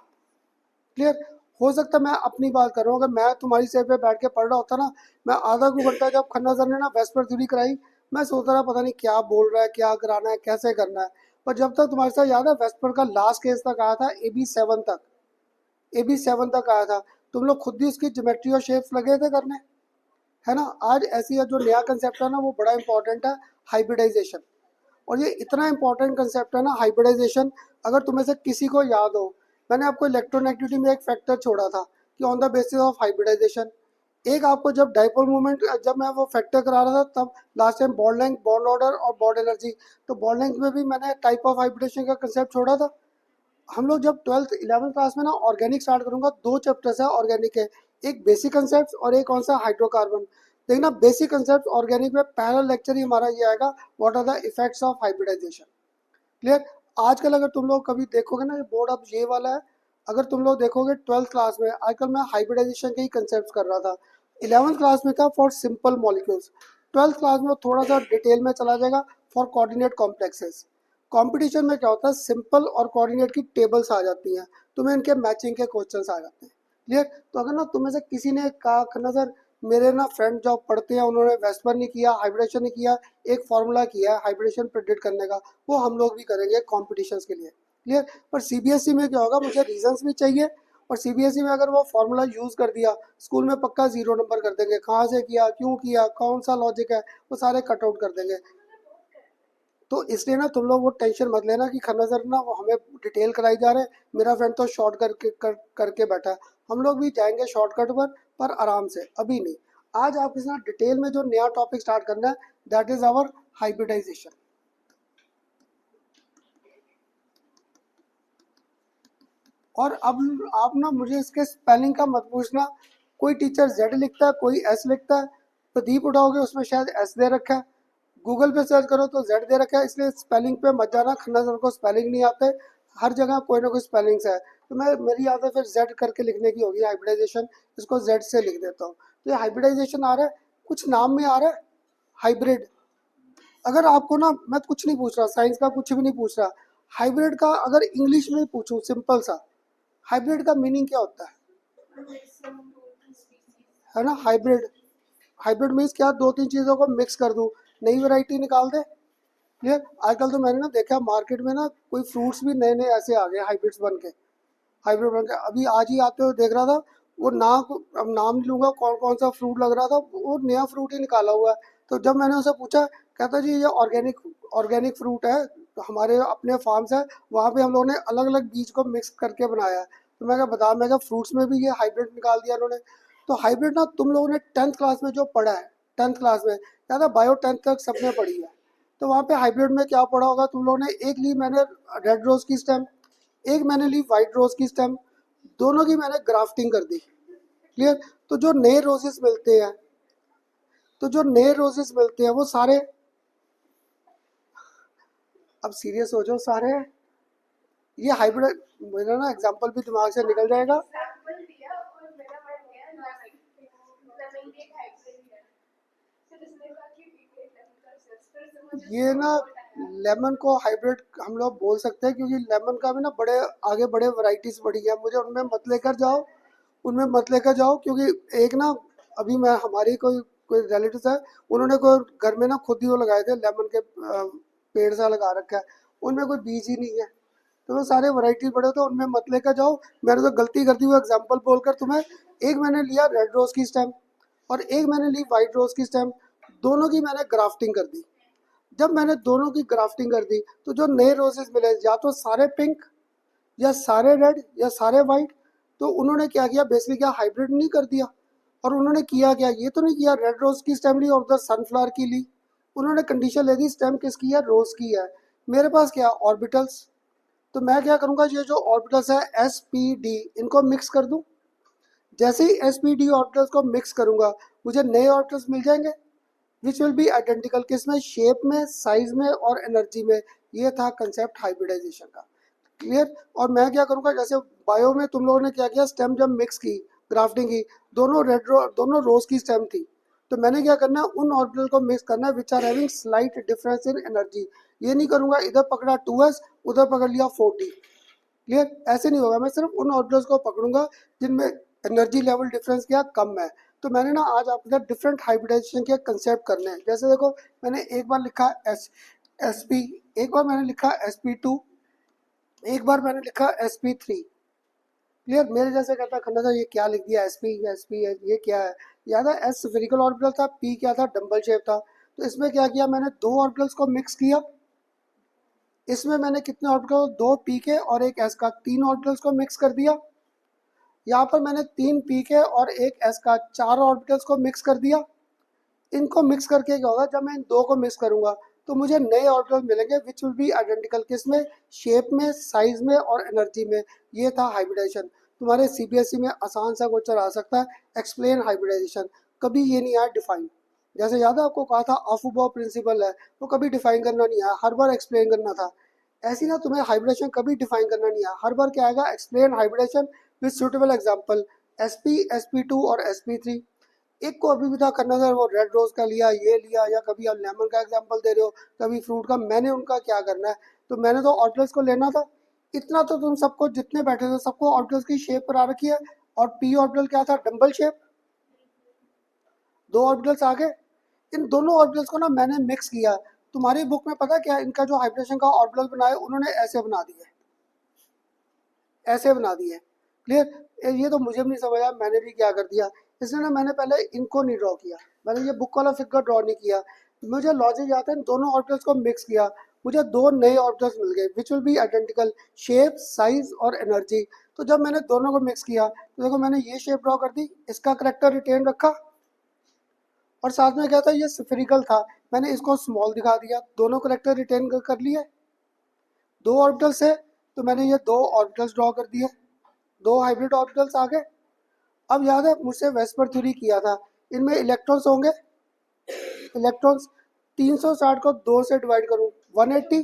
क्लियर, हो सकता है मैं अपनी बात कर रहा हूँ, अगर मैं तुम्हारी सेट पे बैठ के पढ़ रहा होता ना, मैं आधा को घंटा जब खन्ना सर ने ना वेस्पर थ्योरी कराई, मैं सोच रहा पता नहीं क्या बोल रहा है, क्या कराना है, कैसे करना है। पर जब तक तुम्हारे साथ याद है वेस्पर का लास्ट केस तक आया था, AB7 तक, AB7 तक आया था, तुम लोग खुद ही उसकी ज्योमेट्री और शेप्स लगे थे करने, है ना? आज ऐसी है, जो नया कंसेप्ट है ना वो बड़ा इंपॉर्टेंट है, हाइब्रिडाइजेशन। और ये इतना इंपॉर्टेंट कंसेप्ट है ना हाइब्रिडाइजेशन, अगर तुम्हें से किसी को याद हो, मैंने आपको इलेक्ट्रोनेगेटिविटी में एक फैक्टर छोड़ा था कि on the basis of hybridization, एक आपको जब डाइपोल मूवमेंट, जब मैं वो फैक्टर करा रहा था तब last time bound length, bond order और बॉन्ड एनर्जी, तो बॉन्ड लेंथ में भी मैंने टाइप ऑफ हाइब्रिडेशन का कंसेप्ट छोड़ा था। हम लोग जब 12th 11th क्लास में ना ऑर्गेनिक स्टार्ट करूंगा, 2 चैप्टर्स है ऑर्गेनिक के, एक बेसिक कंसेप्ट और एक कौन सा, हाइड्रोकार्बन। देखना बेसिक कंसेप्ट ऑर्गेनिक में पहला लेक्चर ही हमारा ये आएगा, what are the effects of hybridization. Clear? आजकल अगर तुम लोग कभी देखोगे ना, ये बोर्ड अब ये वाला है, अगर तुम लोग देखोगे 12th क्लास में, आजकल मैं हाइब्रिडाइजेशन के ही कंसेप्ट कर रहा था, 11th क्लास में था for simple molecules, 12th class में थोड़ा सा डिटेल में चला जाएगा फॉर कोऑर्डिनेट कॉम्प्लेक्सेस। कंपटीशन में क्या होता है, सिंपल और कोऑर्डिनेट की टेबल्स आ जाती हैं, तुम्हें इनके मैचिंग के क्वेश्चंस आ जाते हैं। क्लियर? तो अगर ना तुम्हें से किसी ने कहा ना सर मेरे ना फ्रेंड जॉब पढ़ते हैं, उन्होंने वेस्पर नहीं किया, हाइब्रिडेशन नहीं किया, एक फॉर्मूला किया है हाइब्रिडेशन प्रेडिक्ट करने का, वो हम लोग भी करेंगे कॉम्पिटिशन्स के लिए। क्लियर? पर CBSE में क्या होगा, मुझे रीजंस भी चाहिए, और CBSE में अगर वो फॉर्मूला यूज़ कर दिया स्कूल में पक्का 0 नंबर कर देंगे, कहाँ से किया, क्यों किया, कौन सा लॉजिक है, वो सारे कट आउट कर देंगे। तो इसलिए ना तुम लोग वो टेंशन मत लेना कि खन्ना सर ना वो हमें डिटेल कराई जा रहे हैं, मेरा फ्रेंड तो शॉर्ट करके बैठा है। हम लोग भी जाएंगे शॉर्टकट पर आराम से, अभी नहीं। आज आपके साथ डिटेल में जो नया टॉपिक स्टार्ट करना है, दैट इज आवर हाइब्रिडाइजेशन। और अब आप ना मुझे इसके स्पेलिंग का मत पूछना, कोई टीचर Z लिखता है, कोई S लिखता है, प्रदीप उठाओगे उसमें शायद S दे रखा है, गूगल पे सर्च करो तो Z दे रखा है, इसलिए स्पेलिंग पे मत जाना, खन्ना सर को स्पेलिंग नहीं आते, हर जगह कोई ना कोई स्पेलिंग्स है। तो मैं, मेरी आदत फिर Z करके लिखने की होगी, हाइब्रिडाइजेशन, इसको Z से लिख देता हूँ। तो ये हाइब्रिडाइजेशन आ रहा है, कुछ नाम में आ रहा है हाइब्रिड। अगर आपको ना, मैं कुछ नहीं पूछ रहा, साइंस का कुछ भी नहीं पूछ रहा, हाइब्रिड का अगर इंग्लिश में ही पूछूं सिंपल सा, हाइब्रिड का मीनिंग क्या होता है? है ना, हाइब्रिड। हाइब्रिड मीन्स क्या, दो तीन चीज़ों को मिक्स कर दूँ, नई वैरायटी निकाल दे। क्लियर। आजकल तो मैंने ना देखा मार्केट में ना, कोई फ्रूट्स भी नए नए ऐसे आ गए हाइब्रिड्स बन के। हाइब्रिड बन के अभी आज ही आते हुए देख रहा था, वो नाम, अब नाम नहीं लूँगा, कौन कौन सा फ्रूट लग रहा था, वो नया फ्रूट ही निकाला हुआ है। तो जब मैंने उसे पूछा, कहता जी ये ऑर्गेनिक ऑर्गेनिक फ्रूट है, तो हमारे अपने फार्म्स है, वहाँ पे हम लोगों ने अलग अलग बीज को मिक्स करके बनाया है। तो मैं कहा बता, मैं कहा फ्रूट्स में भी ये हाइब्रिड निकाल दिया उन्होंने। तो हाइब्रिड ना तुम लोगों ने 10th क्लास में जो पढ़ा है, 10th क्लास में क्या था, बायो 10th तक सबने पढ़ी है। तो वहाँ पे हाइब्रिड में क्या पढ़ा होगा तुम लोगों ने, एक ली मैंने रेड रोज की स्टेम, एक मैंने ली वाइट रोज की स्टेम, दोनों की मैंने ग्राफ्टिंग कर दी। क्लियर। तो जो नए रोजेस मिलते हैं, तो जो नए रोजेस मिलते हैं वो सारे, अब सीरियस हो जाओ सारे, ये हाइब्रिड, मेरा ना एग्जांपल भी दिमाग से निकल जाएगा। ये ना लेमन को हाइब्रिड हम लोग बोल सकते हैं, क्योंकि लेमन का भी ना बड़े आगे बड़े वैरायटीज बढ़ी है, मुझे उनमें मत लेकर जाओ, उनमें मत लेकर जाओ, क्योंकि एक ना, अभी मैं, हमारी कोई कोई रिलेटिव है, उन्होंने कोई घर में ना खुद ही वो लगाए थे लेमन के पेड़ सा लगा रखा है, उनमें कोई बीज ही नहीं है। तो वो सारे वैरायटी बड़े होते हैं, उनमें मत लेकर जाओ। मैंने तो गलती कर दी वो एग्जाम्पल बोलकर तुम्हें। एक मैंने लिया रेड रोज की स्टेम, और एक मैंने ली वाइट रोज की स्टेम, दोनों की मैंने ग्राफ्टिंग कर दी। जब मैंने दोनों की ग्राफ्टिंग कर दी, तो जो नए रोजेस मिले, या तो सारे पिंक, या सारे रेड, या सारे वाइट। तो उन्होंने क्या किया, बेसिकली क्या, हाइब्रिड नहीं कर दिया। और उन्होंने किया क्या, ये तो नहीं किया रेड रोज की स्टेम ली और उधर सनफ्लावर की ली, उन्होंने कंडीशन ले दी स्टेम किसकी है, रोज की है। मेरे पास क्या, ऑर्बिटल्स। तो मैं क्या करूंगा, ये जो ऑर्बिटल्स है एस पी डी, इनको मिक्स कर दूं। जैसे ही एस पी डी ऑर्बिटल्स को मिक्स करूंगा, मुझे नए ऑर्बिटल्स मिल जाएंगे, विच विल बी आइडेंटिकल, किसमें, शेप में, साइज में और एनर्जी में। ये था कंसेप्ट हाइब्रिडाइजेशन का। क्लियर। और मैं क्या करूंगा, जैसे बायो में तुम लोगों ने क्या किया, स्टेम जब मिक्स की, ग्राफ्टिंग की, दोनों दोनों रोज की स्टेम थी, तो मैंने क्या करना है, उन ऑर्बिटल को मिक्स करना है which are having slight difference in energy. ये नहीं करूंगा इधर पकड़ा 2s, उधर पकड़ लिया 40। क्लियर। ऐसे नहीं होगा, मैं सिर्फ उन ऑर्बिटल्स को पकड़ूंगा जिनमें एनर्जी लेवल डिफरेंस क्या कम है। तो मैंने ना आज आपके साथ डिफरेंट हाइब्रिडाइजेशन के कंसेप्ट करने हैं। जैसे देखो, मैंने एक बार लिखा एस पी, एक बार मैंने लिखा SP2, एक बार मैंने लिखा SP3। क्लियर। मेरे जैसे कहता खन्ना था, ये क्या लिख दिया, एस पी ये क्या है। याद है, एस स्फेरिकल ऑर्बिटल था, पी क्या था, डम्बल शेप था। तो इसमें क्या किया मैंने, दो ऑर्बिटल्स को मिक्स किया। इसमें मैंने कितने ऑर्बिटल, दो पी के और एक एस का, तीन ऑर्बिटल्स को मिक्स कर दिया। यहाँ पर मैंने तीन पी के और एक एस का, चार ऑर्बिटल्स को मिक्स कर दिया। इनको मिक्स करके क्या होगा, जब मैं इन दो को मिक्स करूंगा, तो मुझे नए ऑर्बिटल मिलेंगे विच विल बी आइडेंटिकल, किसमें, शेप में, साइज में और एनर्जी में। ये था हाइब्रिडाइजेशन। तुम्हारे सीबीएसई में आसान सा क्वेश्चन आ सकता है, एक्सप्लेन हाइब्रिडाइजेशन। कभी ये नहीं आया डिफाइन। जैसे याद है आपको कहा था अफुबो प्रिंसिपल है, वो कभी डिफाइन करना नहीं आया, हर बार एक्सप्लेन करना था। ऐसी ना तुम्हें हाइब्रिडेशन कभी डिफाइन करना नहीं आया, हर बार क्या आएगा, explain hybridization with suitable example. SP, SP2 और SP3। एक को अभी भी था करना था, वो रेड रोज का लिया, ये लिया, या कभी आप लेमन का एग्जांपल दे रहे हो, कभी फ्रूट का। मैंने उनका क्या करना है, तो मैंने तो ऑर्बिटल्स को लेना था। इतना तो तुम सबको, जितने बैठे थे सबको ऑर्बिटल्स की शेप पर आ रखी है। और पी ऑर्बिटल क्या था, डम्बल शेप, दो ऑर्बिटल्स आ गए। इन दोनों ऑर्बिटल्स को ना मैंने मिक्स किया। तुम्हारी बुक में पता क्या, इनका जो हाइब्रिडेशन का ऑर्बिटल बनाया उन्होंने ऐसे बना दिए, ऐसे बना दिए। क्लियर। ये तो मुझे भी नहीं समझ आया, मैंने भी क्या कर दिया, इसलिए ना मैंने पहले इनको नहीं ड्रॉ किया, मैंने ये बुक वाला फिगर ड्रॉ नहीं किया। मुझे लॉजिक आता है, इन दोनों ऑर्बिटल्स को मिक्स किया, मुझे दो नए ऑर्बिटल्स मिल गए which will be identical, shape, size और एनर्जी। तो जब मैंने दोनों को मिक्स किया, तो देखो मैंने ये शेप ड्रॉ कर दी, इसका करेक्टर रिटेन रखा, और साथ में क्या था, ये स्फेरिकल था, मैंने इसको स्मॉल दिखा दिया, दोनों करेक्टर रिटेन कर लिए। दो ऑर्बिटल्स है, तो मैंने ये दो ऑर्बिटल्स ड्रॉ कर दिए, दो हाइब्रिड ऑर्बिटल्स आ गए। अब याद है मुझसे वेस्पर थ्योरी किया था, इनमें इलेक्ट्रॉन्स होंगे, इलेक्ट्रॉन्स। 360 को 2 से डिवाइड करूँ 180,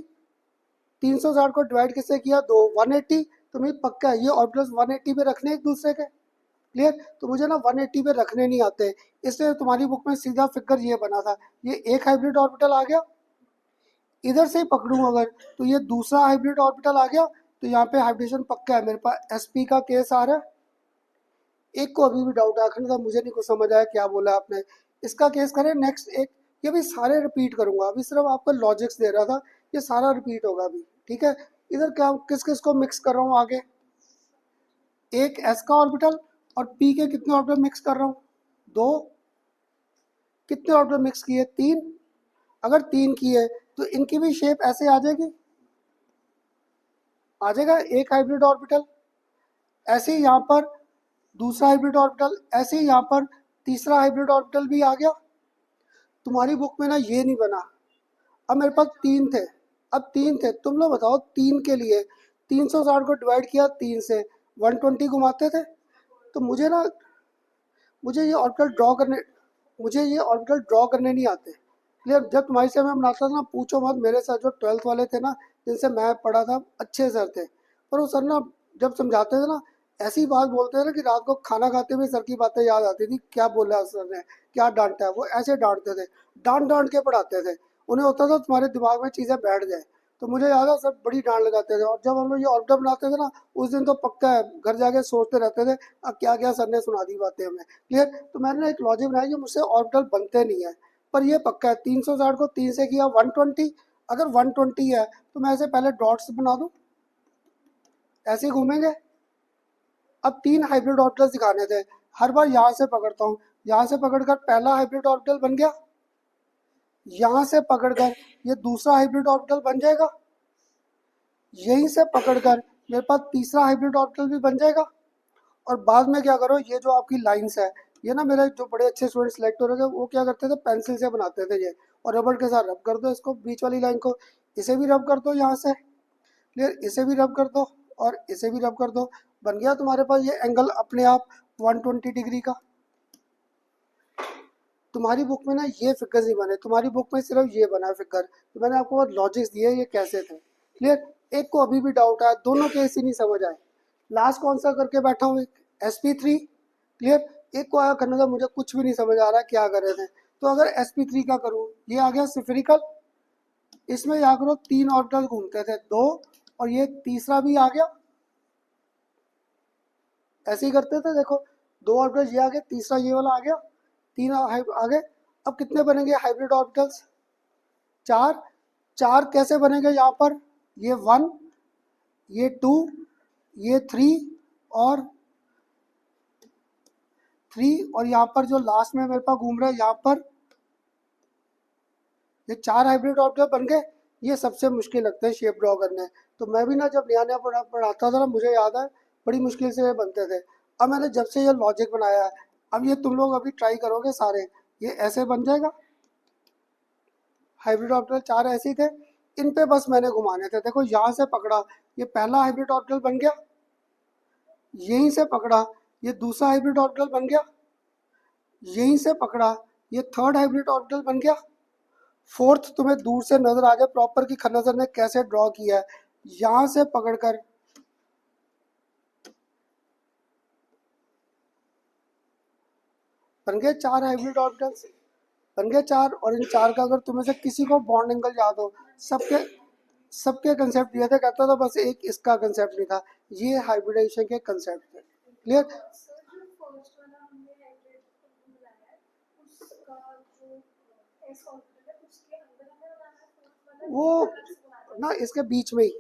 360 को डिवाइड किससे किया, 2, 180। तो मुझे पक्का है ये ऑर्बिटल्स 180 पे रखने एक दूसरे के। क्लियर। तो मुझे ना 180 पे रखने नहीं आते, इसलिए तुम्हारी बुक में सीधा फिगर ये बना था, ये एक हाइब्रिड ऑर्बिटल आ गया, इधर से ही पकड़ूँ अगर, तो ये दूसरा हाइब्रिड ऑर्बिटल आ गया। तो यहाँ पे हाइब्रिडेशन पक्का है, मेरे पास SP का केस आ रहा है, एक को अभी भी डाउट है, अखंड मुझे नहीं कुछ समझ आया क्या बोला आपने। इसका केस करें नेक्स्ट एक, ये भी सारे रिपीट करूंगा, अभी सिर्फ आपको लॉजिक्स दे रहा था, ये सारा रिपीट होगा अभी, ठीक है। इधर क्या किस किस को मिक्स कर रहा हूँ आगे, एक एस का ऑर्बिटल और पी के कितने ऑर्बिटल मिक्स कर रहा हूँ, दो, कितने ऑर्बिटल मिक्स किए, तीन। अगर तीन किए तो इनकी भी शेप ऐसे आ जाएगी, आ जाएगा एक हाइब्रिड ऑर्बिटल, ऐसे ही यहाँ पर दूसरा हाइब्रिड ऑर्बिटल, ऐसे ही यहाँ पर तीसरा हाइब्रिड ऑर्बिटल भी आ गया। तुम्हारी बुक में ना ये नहीं बना, अब मेरे पास तीन थे, अब तीन थे, तुम लोग बताओ तीन के लिए 360 को डिवाइड किया तीन से 120 घुमाते थे। तो मुझे ना, मुझे ये ऑर्बिटल ड्रॉ करने, मुझे ये ऑर्बिटल ड्रॉ करने नहीं आते। क्लियर, जब तुम्हारी से मैं बनाता था ना, पूछो मत, मेरे साथ जो 12th वाले थे ना, जिनसे मैं पढ़ा था, अच्छे सर थे, पर वो सर ना जब समझाते थे ना, ऐसी बात बोलते थे ना कि रात को खाना खाते हुए सर की बातें याद आती थी, क्या बोला सर ने, क्या डांटा है, वो ऐसे डांटते थे, डांट डांट के पढ़ाते थे। उन्हें होता था तुम्हारे दिमाग में चीज़ें बैठ जाए। तो मुझे याद है सर बड़ी डांट लगाते थे, और जब हम लोग ये ऑर्बिटल बनाते थे ना, उस दिन तो पक्का है घर जाके सोचते रहते थे अब क्या क्या सर ने सुना दी बातें हमें। क्लियर, तो मैंने ना एक लॉजिक बनाया कि मुझसे ऑर्बिटल बनते नहीं है, पर ये पक्का है 360 को 3 से किया 120, अगर 120 है तो मैं ऐसे पहले डॉट्स बना दूं, ऐसे ही घूमेंगे। अब तीन हाइब्रिड ऑर्बिटल दिखाने थे, हर बार यहाँ से पकड़ता हूँ, यहाँ से पकड़कर पहला हाइब्रिड ऑर्बिटल बन गया, यहाँ से पकड़कर ये दूसरा हाइब्रिड ऑर्बिटल बन जाएगा, यहीं से पकड़कर मेरे पास तीसरा हाइब्रिड ऑर्बिटल भी बन जाएगा। और बाद में क्या करो, ये जो आपकी लाइंस है, ये ना मेरे जो बड़े अच्छे स्टूडेंट सेलेक्ट हो रहे थे वो क्या करते थे, पेंसिल से बनाते थे ये, और रबड़ के साथ रब कर दो इसको, बीच वाली लाइन को, इसे भी रब कर दो यहाँ से, क्लियर, इसे भी रब कर दो और इसे भी रब कर दो, बन गया तुम्हारे पास ये एंगल अपने आप 120 डिग्री का। तुम्हारी बुक में ना ये फिगर नहीं बने, तुम्हारी बुक में सिर्फ ये बना है फिगर, तो मैंने आपको लॉजिक्स दिए ये कैसे थे। क्लियर, एक को अभी भी डाउट आया, दोनों केस ही नहीं समझ आए। लास्ट कौन सा करके बैठा हूँ, एक sp3। क्लियर, एक को आया करने का, मुझे कुछ भी नहीं समझ आ रहा क्या कर रहे थे। तो अगर sp3 का करूँ, ये आ गया सिफेरिकल, इसमें यहाँ करो तीन ऑर्बिटल घूमते थे, दो, और ये तीसरा भी आ गया, ऐसे ही करते थे, देखो दो ऑर्बिटल ये आ गए, तीसरा ये वाला आ गया, तीन आ गए। अब कितने बनेंगे हाइब्रिड ऑर्बिटल्स, चार। चार कैसे बनेंगे यहाँ पर, ये वन, ये टू, ये थ्री, और थ्री, और यहाँ पर जो लास्ट में मेरे पास घूम रहा है यहाँ पर, ये चार हाइब्रिड ऑर्बिटल बन गए। ये सबसे मुश्किल लगते हैं शेप ड्रॉ करने, तो मैं भी ना जब नया नया पढ़ाता था ना, मुझे याद है बड़ी मुश्किल से ये बनते थे। अब मैंने जब से ये लॉजिक बनाया है, अब ये तुम लोग अभी ट्राई करोगे सारे, ये ऐसे बन जाएगा, हाइब्रिड ऑर्बिटल चार ऐसे ही थे, इन पे बस मैंने घुमाने थे। देखो यहाँ से पकड़ा, ये पहला हाइब्रिड ऑर्बिटल बन गया, यहीं से पकड़ा, ये दूसरा हाइब्रिड ऑर्बिटल बन गया, यहीं से पकड़ा, ये थर्ड हाइब्रिड ऑर्बिटल बन गया, फोर्थ तुम्हें दूर से नजर आ जाए प्रॉपर कि खन्ना ने कैसे ड्रॉ किया है, यहां से पकड़कर बन गए चार हाइब्रिड ऑर्बिटल्स, बन गए चार। और इन चार का अगर तुम्हें से किसी को बॉन्ड एंगल याद हो, सबके सबके कंसेप्ट दिए थे, कहता था बस एक इसका कंसेप्ट नहीं था, ये हाइब्रिडाइजेशन के कंसेप्ट थे। क्लियर, वो ना इसके बीच में ही,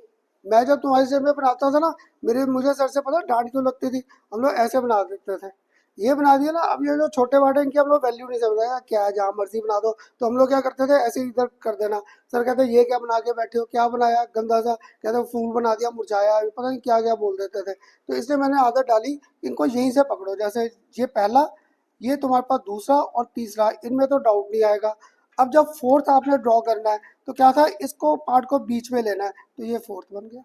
मैं जब तुम्हारी से में बनाता था ना, मेरे मुझे सर से पता डांट क्यों लगती थी, हम लोग ऐसे बना देते थे, ये बना दिया ना। अब ये जो छोटे बाटे इनकी हम लोग वैल्यू नहीं समझा, क्या है जहाँ मर्जी बना दो, तो हम लोग क्या करते थे ऐसे इधर कर देना। सर कहते ये क्या बना के बैठे हो, क्या बनाया गंदा सा, कहते फूल बना दिया मुरझाया, पता नहीं क्या क्या बोल देते थे। तो इसलिए मैंने आदत डाली, इनको यहीं से पकड़ो, जैसे ये पहला, ये तुम्हारे पास दूसरा और तीसरा, इनमें तो डाउट नहीं आएगा। अब जब फोर्थ आपने ड्रॉ करना है तो क्या था, इसको पार्ट को बीच में लेना है, तो ये फोर्थ बन गया।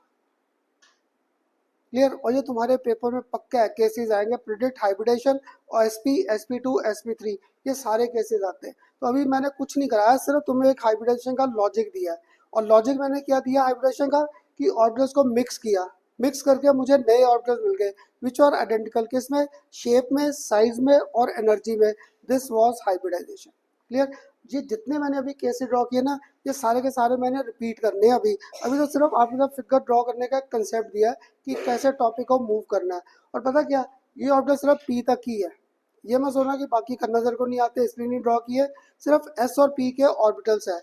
क्लियर, और ये तुम्हारे पेपर में पक्का है केसेस आएंगे, प्रिडिक्ट हाइब्रिडेशन और sp2 sp3, ये सारे केसेस आते हैं। तो अभी मैंने कुछ नहीं कराया, सिर्फ तुम्हें एक हाइब्रिडेशन का लॉजिक दिया है। और लॉजिक मैंने क्या दिया हाइब्रिडेशन का, कि ऑर्बिटल्स को मिक्स किया, मिक्स करके मुझे नए ऑर्बिटल्स मिल गए विच आर आइडेंटिकल, किसमें, शेप में, साइज में और एनर्जी में, दिस वॉज हाइब्रिडाइजेशन। क्लियर, ये जितने मैंने अभी केसेस ड्रॉ किए ना, ये सारे के सारे मैंने रिपीट करने हैं अभी। अभी तो सिर्फ आपके साथ फिगर ड्रॉ करने का कंसेप्ट दिया है कि कैसे टॉपिक को मूव करना है। और पता क्या, ये ऑर्बिटल सिर्फ पी तक की है। ये मैं सोचना कि बाकी नजर को नहीं आते इसलिए नहीं ड्रॉ किए, सिर्फ एस और पी के ऑर्बिटल्स है।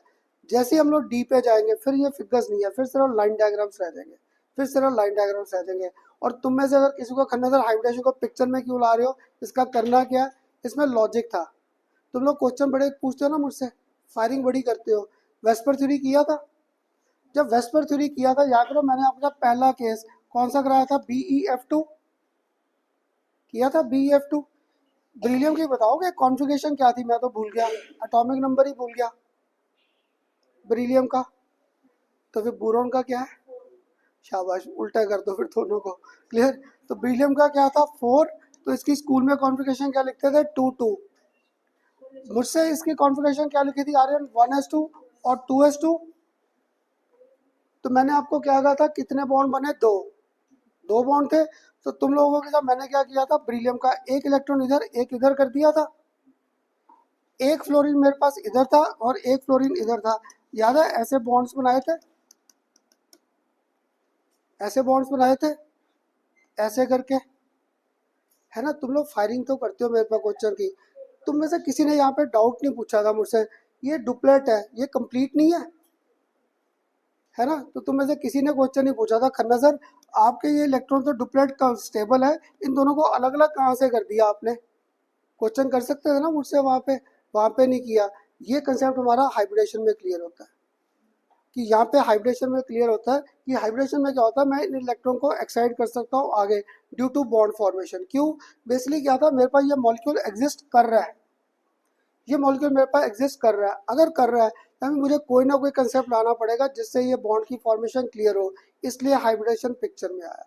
जैसे ही हम लोग डी पे जाएंगे फिर ये फिगर्स नहीं है, फिर सिर्फ लाइन डायग्राम्स रह जाएंगे, फिर सिर्फ लाइन डायग्राम्स रह जाएंगे। और तुम में से अगर किसी को नजर हाइब्रिडेशन को पिक्चर में क्यों ला रहे हो, इसका करना क्या है, इसमें लॉजिक था। तुम लोग क्वेश्चन बड़े पूछते हो ना मुझसे, फायरिंग बड़ी करते हो। वेस्पर थ्योरी किया था, जब वेस्पर थ्योरी किया था याद करो, मैंने अपना पहला केस कौन सा कराया था, BeF2 किया था, BeF2। ब्रिलियम की बताओगे कॉन्फ़िगरेशन क्या थी, मैं तो भूल गया, एटॉमिक नंबर ही भूल गया ब्रिलियम का। तो फिर बोरॉन का क्या है, शाबाश, उल्टा कर दो फिर दोनों को, क्लियर। तो ब्रिलियम का क्या था 4, तो इसकी स्कूल में कॉन्फ़िगरेशन क्या लिखते थे 2 2। मुझसे इसकी कॉन्फ़िगरेशन क्या लिखी थी आर्यन 1s2 और 2s2। तो मैंने आपको क्या कहा था, कितने बॉन्ड बने, दो बॉन्ड थे। तो तुम लोगों के साथ मैंने क्या किया था, ब्रिलियम का एक इलेक्ट्रॉन इधर एक इधर कर दिया था। एक फ्लोरीन मेरे पास इधर था और एक फ्लोरीन इधर था, याद है, ऐसे बॉन्ड्स बनाए थे, ऐसे बॉन्ड्स बनाए थे, ऐसे करके, है ना। तुम लोग फायरिंग तो करते हो मेरे पास क्वेश्चन की। तुम में से किसी ने यहाँ पे डाउट नहीं पूछा था मुझसे, ये डुप्लेट है, ये कंप्लीट नहीं है ना। तो तुम में से किसी ने क्वेश्चन नहीं पूछा था, खन्ना सर आपके ये इलेक्ट्रॉन तो डुप्लेट का स्टेबल है, इन दोनों को अलग अलग कहाँ से कर दिया आपने। क्वेश्चन कर सकते थे ना मुझसे वहाँ पे नहीं किया। ये कंसेप्ट हमारा हाइब्रिडेशन में क्लियर होता है, कि यहाँ पे हाइब्रिडेशन में क्लियर होता है कि हाइब्रिडेशन में क्या होता है, मैं इन इलेक्ट्रॉन को एक्साइट कर सकता हूँ आगे ड्यू टू बॉन्ड फॉर्मेशन। क्यों, बेसिकली क्या था, मेरे पास ये मॉलिक्यूल एग्जिस्ट कर रहा है, ये मॉलिक्यूल मेरे पास एग्जिस्ट कर रहा है, अगर कर रहा है तभी मुझे कोई ना कोई कंसेप्ट लाना पड़ेगा जिससे ये बॉन्ड की फॉर्मेशन क्लियर हो, इसलिए हाइब्रिडेशन पिक्चर में आया।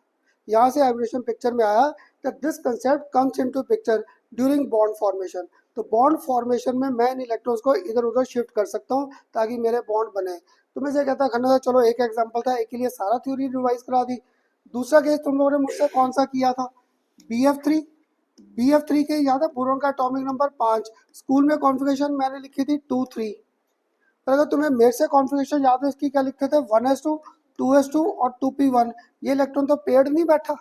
यहाँ से हाइब्रिडेशन पिक्चर में आया that this concept comes into picture during bond formation। तो बॉन्ड फॉर्मेशन में मैं इन इलेक्ट्रॉन्स को इधर उधर शिफ्ट कर सकता हूँ ताकि मेरे बॉन्ड बने। तो मैं से कहता खन्ना था, चलो एक एग्जांपल था, एक के लिए सारा थ्योरी रिवाइज करा दी। दूसरा केस तुम लोगों ने मुझसे कौन सा किया था, BF3। BF3 के याद है, बोरॉन का एटॉमिक नंबर 5, स्कूल में कॉन्फ़िगरेशन मैंने लिखी थी 2 3। पर अगर तुम्हें मेरे से कॉन्फ़िगरेशन याद है इसकी क्या लिखते थे, 1s2 2s2 और 2p1। ये इलेक्ट्रॉन तो पेड नहीं बैठा,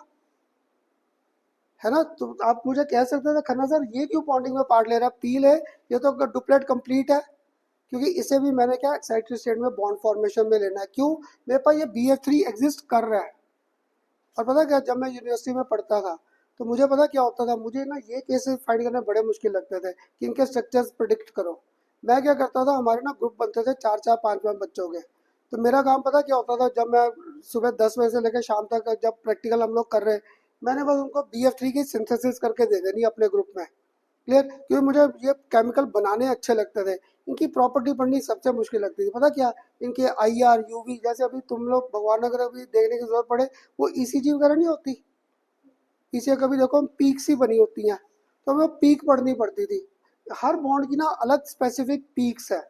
है ना। तो आप मुझे कह सकते थे खन्ना सर ये क्यों बॉन्डिंग में पार्ट ले रहा है, पी ले, ये तो डुप्लेट कंप्लीट है। क्योंकि इसे भी मैंने क्या एक्साइटेड स्टेट में बॉन्ड फॉर्मेशन में लेना है। क्यों, मेरे पास ये BF3 एग्जिस्ट कर रहा है। और पता क्या, जब मैं यूनिवर्सिटी में पढ़ता था तो मुझे पता क्या होता था, मुझे ना ये केसेस फाइंड करने बड़े मुश्किल लगते थे कि इनके स्ट्रक्चर्स प्रिडिक्ट करो। मैं क्या करता था, हमारे ना ग्रुप बनते थे 4 4 5 5 बच्चों के। तो मेरा काम पता क्या होता था, जब मैं सुबह 10 बजे से लेकर शाम तक जब प्रैक्टिकल हम लोग कर रहे हैं, मैंने बस उनको BF3 की सिंथेसिस करके दे देनी अपने ग्रुप में, क्लियर। क्योंकि मुझे ये केमिकल बनाने अच्छे लगते थे, इनकी प्रॉपर्टी पढ़नी सबसे मुश्किल लगती थी। पता क्या, इनके IR UV, जैसे अभी तुम लोग भगवान अगर अभी देखने की जरूरत पड़े, वो ECG वगैरह नहीं होती, पीछे कभी देखो पीक सी बनी होती हैं, तो हमें पीक पढ़नी पड़ती थी। हर बॉन्ड की ना अलग स्पेसिफिक पीक्स है।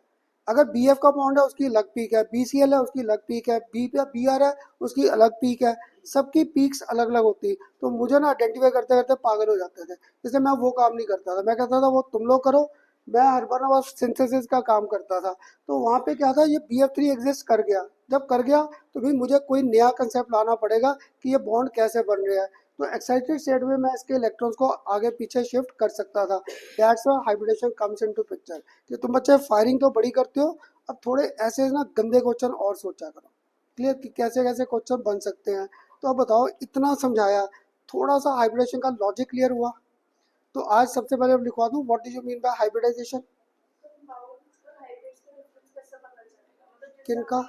अगर BF का बॉन्ड है उसकी अलग पीक है, BCl है उसकी अलग पीक है, BR है उसकी अलग पीक है, सबकी पीक्स अलग अलग होती। तो मुझे ना आइडेंटिफाई करते करते पागल हो जाते थे, इसलिए मैं वो काम नहीं करता था। मैं कहता था वो तुम लोग करो, मैं हर बार ना बस सिंथेसिस का काम करता था। तो वहाँ पे क्या था, ये BF3 एग्जिस्ट कर गया, जब कर गया तो भी मुझे कोई नया कंसेप्ट लाना पड़ेगा कि ये बॉन्ड कैसे बन रहे हैं। तो एक्साइटेड स्टेट में मैं इसके इलेक्ट्रॉन्स को आगे पीछे शिफ्ट कर सकता था। That's why hybridization comes into picture. कि तुम बच्चे फायरिंग तो बड़ी करते हो, अब थोड़े ऐसे ना गंदे क्वेश्चन और सोचा करो, क्लियर, कि कैसे कैसे क्वेश्चन बन सकते हैं। तो अब बताओ, इतना समझाया, थोड़ा सा हाइब्रिडेशन का लॉजिक क्लियर हुआ। तो आज सबसे पहले अब लिखवा दूं, what do you mean by hybridization. किनका,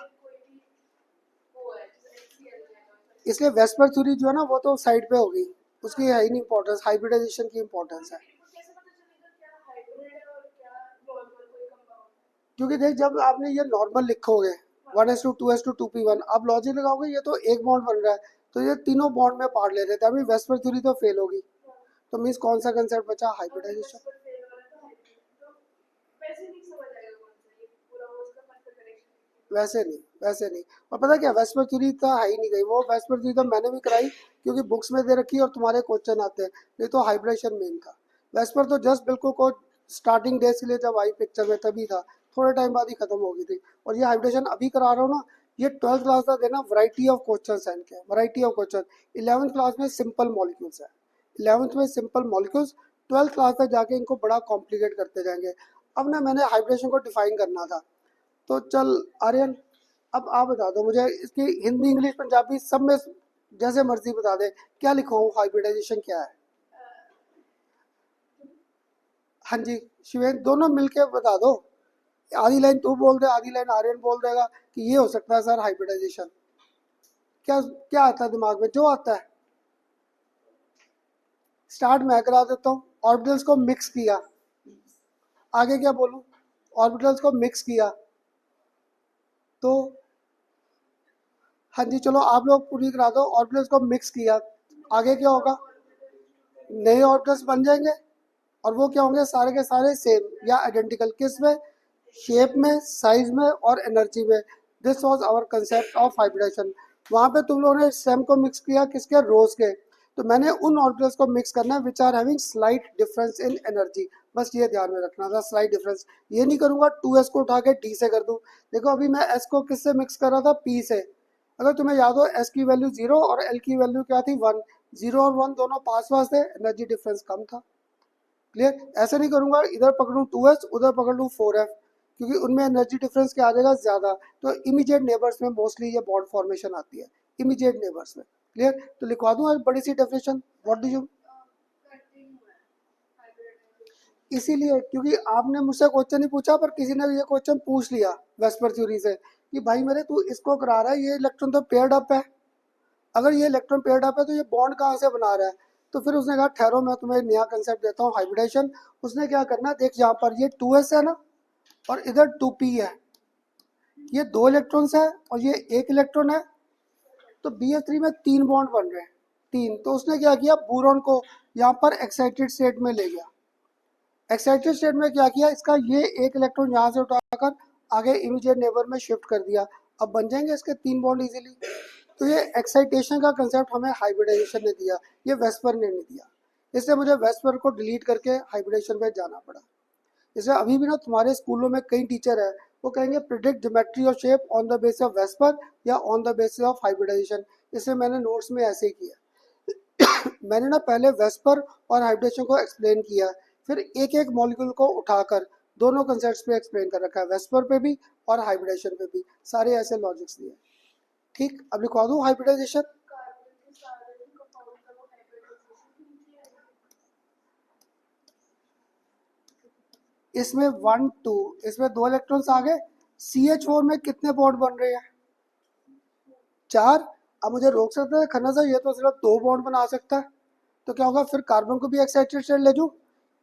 इसलिए वेस्पर थ्योरी जो है ना वो तो साइड पे होगी, उसकी है ही नहीं इंपॉर्टेंस, हाइब्रिडाइजेशन की इंपॉर्टेंस है। क्योंकि देख, जब आपने ये नॉर्मल लिखोगे 1s2 2s2 2p1, आप लॉजिक लगाओगे ये तो एक बॉन्ड बन रहा है, तो ये तीनों बॉन्ड में पार्ट ले रहे थे, अभी वेस्पर थ्योरी तो फेल होगी। तो मीन्स कौन सा कंसेप्ट बचा, हाइब्रिडाइजेशन। वैसे नहीं, वैसे नहीं। और पता क्या, वेस्पर थ्योरी तो है ही नहीं गई, वो वेस्पर थ्योरी तो मैंने भी कराई क्योंकि बुक्स में दे रखी है और तुम्हारे क्वेश्चन आते हैं, नहीं तो हाइब्रिडेशन मेन था। वेस्पर तो जस्ट बिल्कुल को स्टार्टिंग डेज के लिए जब आई पिक्चर में तभी था, थोड़े टाइम बाद ही खत्म हो गई थी। और ये हाइब्रिडेशन अभी करा रहा हूँ ना, ये 12th क्लास का देना वैरायटी ऑफ क्वेश्चन है इनके, variety of question. 11th class में सिंपल मॉलिक्यूल्स है, 11th में सिंपल मॉलिक्यूल्स, 12th क्लास तक जाके इनको बड़ा कॉम्प्लिकेट करते जाएंगे। अब ना मैंने हाइब्रिडेशन को डिफाइन करना था, तो चल आर्यन अब आप बता दो मुझे, इसकी हिंदी इंग्लिश पंजाबी सब में जैसे मर्जी बता दे, क्या लिखवाऊँ, हाइब्रिडाइजेशन क्या है? हाँ जी शिवेंद्र, दोनों मिलके बता दो, आधी लाइन तू बोल दे, आधी लाइन आर्यन बोल देगा कि ये हो सकता है सर हाइब्रिडाइजेशन। क्या क्या आता है दिमाग में, जो आता है। स्टार्ट मैं करा देता हूँ। ऑर्बिटल्स को मिक्स किया, आगे क्या बोलूँ, ऑर्बिटल्स को मिक्स किया तो, हाँ जी चलो आप लोग पूरी करा दो। ऑर्बिटल्स को मिक्स किया, आगे क्या होगा, नए ऑर्बिटल्स बन जाएंगे, और वो क्या होंगे, सारे के सारे सेम या आइडेंटिकल, किस में, शेप में, साइज में और एनर्जी में। This was our concept of hybridization. वहाँ पे तुम लोगों ने सेम को मिक्स किया किसके, रोज के, तो मैंने उन ऑर्बिटल्स को मिक्स करना है which are having slight difference in energy, बस ये ध्यान में रखना था, स्लाइट डिफरेंस। ये नहीं करूँगा 2s को उठा के d से कर दूँ। देखो अभी मैं s को किससे मिक्स कर रहा था, p से। अगर तुम्हें याद हो s की वैल्यू 0 और l की वैल्यू क्या थी 1, 0 और 1 दोनों पास पास थे, एनर्जी डिफरेंस कम था। क्लियर, ऐसे नहीं करूंगा इधर पकड़ूं 2s उधर पकड़ लूं 4f, क्योंकि उनमें एनर्जी डिफरेंस क्या आ जाएगा, ज़्यादा। तो इमीडिएट नेबर्स में मोस्टली ये बॉन्ड फॉर्मेशन आती है, इमीडिएट नेबर्स में। क्लियर, तो लिखवा दूं एक बड़ी सी डेफिनेशन, व्हाट डू यू, इसीलिए क्योंकि आपने मुझसे क्वेश्चन नहीं पूछा, पर किसी ने ये क्वेश्चन पूछ लिया वेस्पर थ्योरी से कि भाई मेरे तू इसको करा रहा है, ये इलेक्ट्रॉन तो पेयर्ड अप है, अगर ये इलेक्ट्रॉन पेयर्ड अप है तो ये बॉन्ड कहाँ से बना रहा है। तो फिर उसने कहा ठहरो मैं तुम्हें नया कंसेप्ट देता हूँ, हाइब्रिडेशन। उसने क्या करना, देख यहाँ पर ये 2s है ना, और इधर 2p है, ये 2 इलेक्ट्रॉन्स है और ये 1 इलेक्ट्रॉन है, तो BH3 में 3 बॉन्ड बन रहे हैं, 3। तो उसने क्या किया, बोरॉन को यहाँ पर एक्साइटेड स्टेट में ले गया। एक्साइटेड स्टेट में क्या किया, इसका ये 1 इलेक्ट्रॉन यहाँ से उठाकर आगे इमीडिएट नेबर में शिफ्ट कर दिया। अब बन जाएंगे इसके 3 बॉन्ड इजीली। तो ये एक्साइटेशन का कंसेप्ट हमें हाइब्रिडाइजेशन ने दिया, ये वेस्पर ने नहीं दिया, इसलिए मुझे वेस्पर को डिलीट करके हाइब्रिडेशन पे जाना पड़ा। इसलिए अभी भी ना तुम्हारे स्कूलों में कई टीचर है, वो कहेंगे प्रिडिक्ट ज्योमेट्री और shape on the basis of VSEPR या on the basis of hybridisation. इसलिए मैंने नोट्स में ऐसे ही किया। मैंने ना पहले वेस्पर और हाइब्रिडेशन को एक्सप्लेन किया, फिर एक एक मॉलिक्यूल को उठाकर दोनों कंसेप्ट्स पे एक्सप्लेन कर रखा है, वेस्पर पे भी और हाइब्रिडेशन पे भी, सारे ऐसे लॉजिक्स दिए। ठीक, अब लिखवा दूँ हाइब्रिडाइजेशन। इसमें 1 2, इसमें 2 इलेक्ट्रॉन्स आ गए। CH4 में कितने बॉन्ड बन रहे हैं, 4। अब मुझे रोक सकता है खन्ना साहब, ये तो सिर्फ 2 बॉन्ड बना सकता है, तो क्या होगा, फिर कार्बन को भी एक्साइटेड स्टेट ले जाऊँ,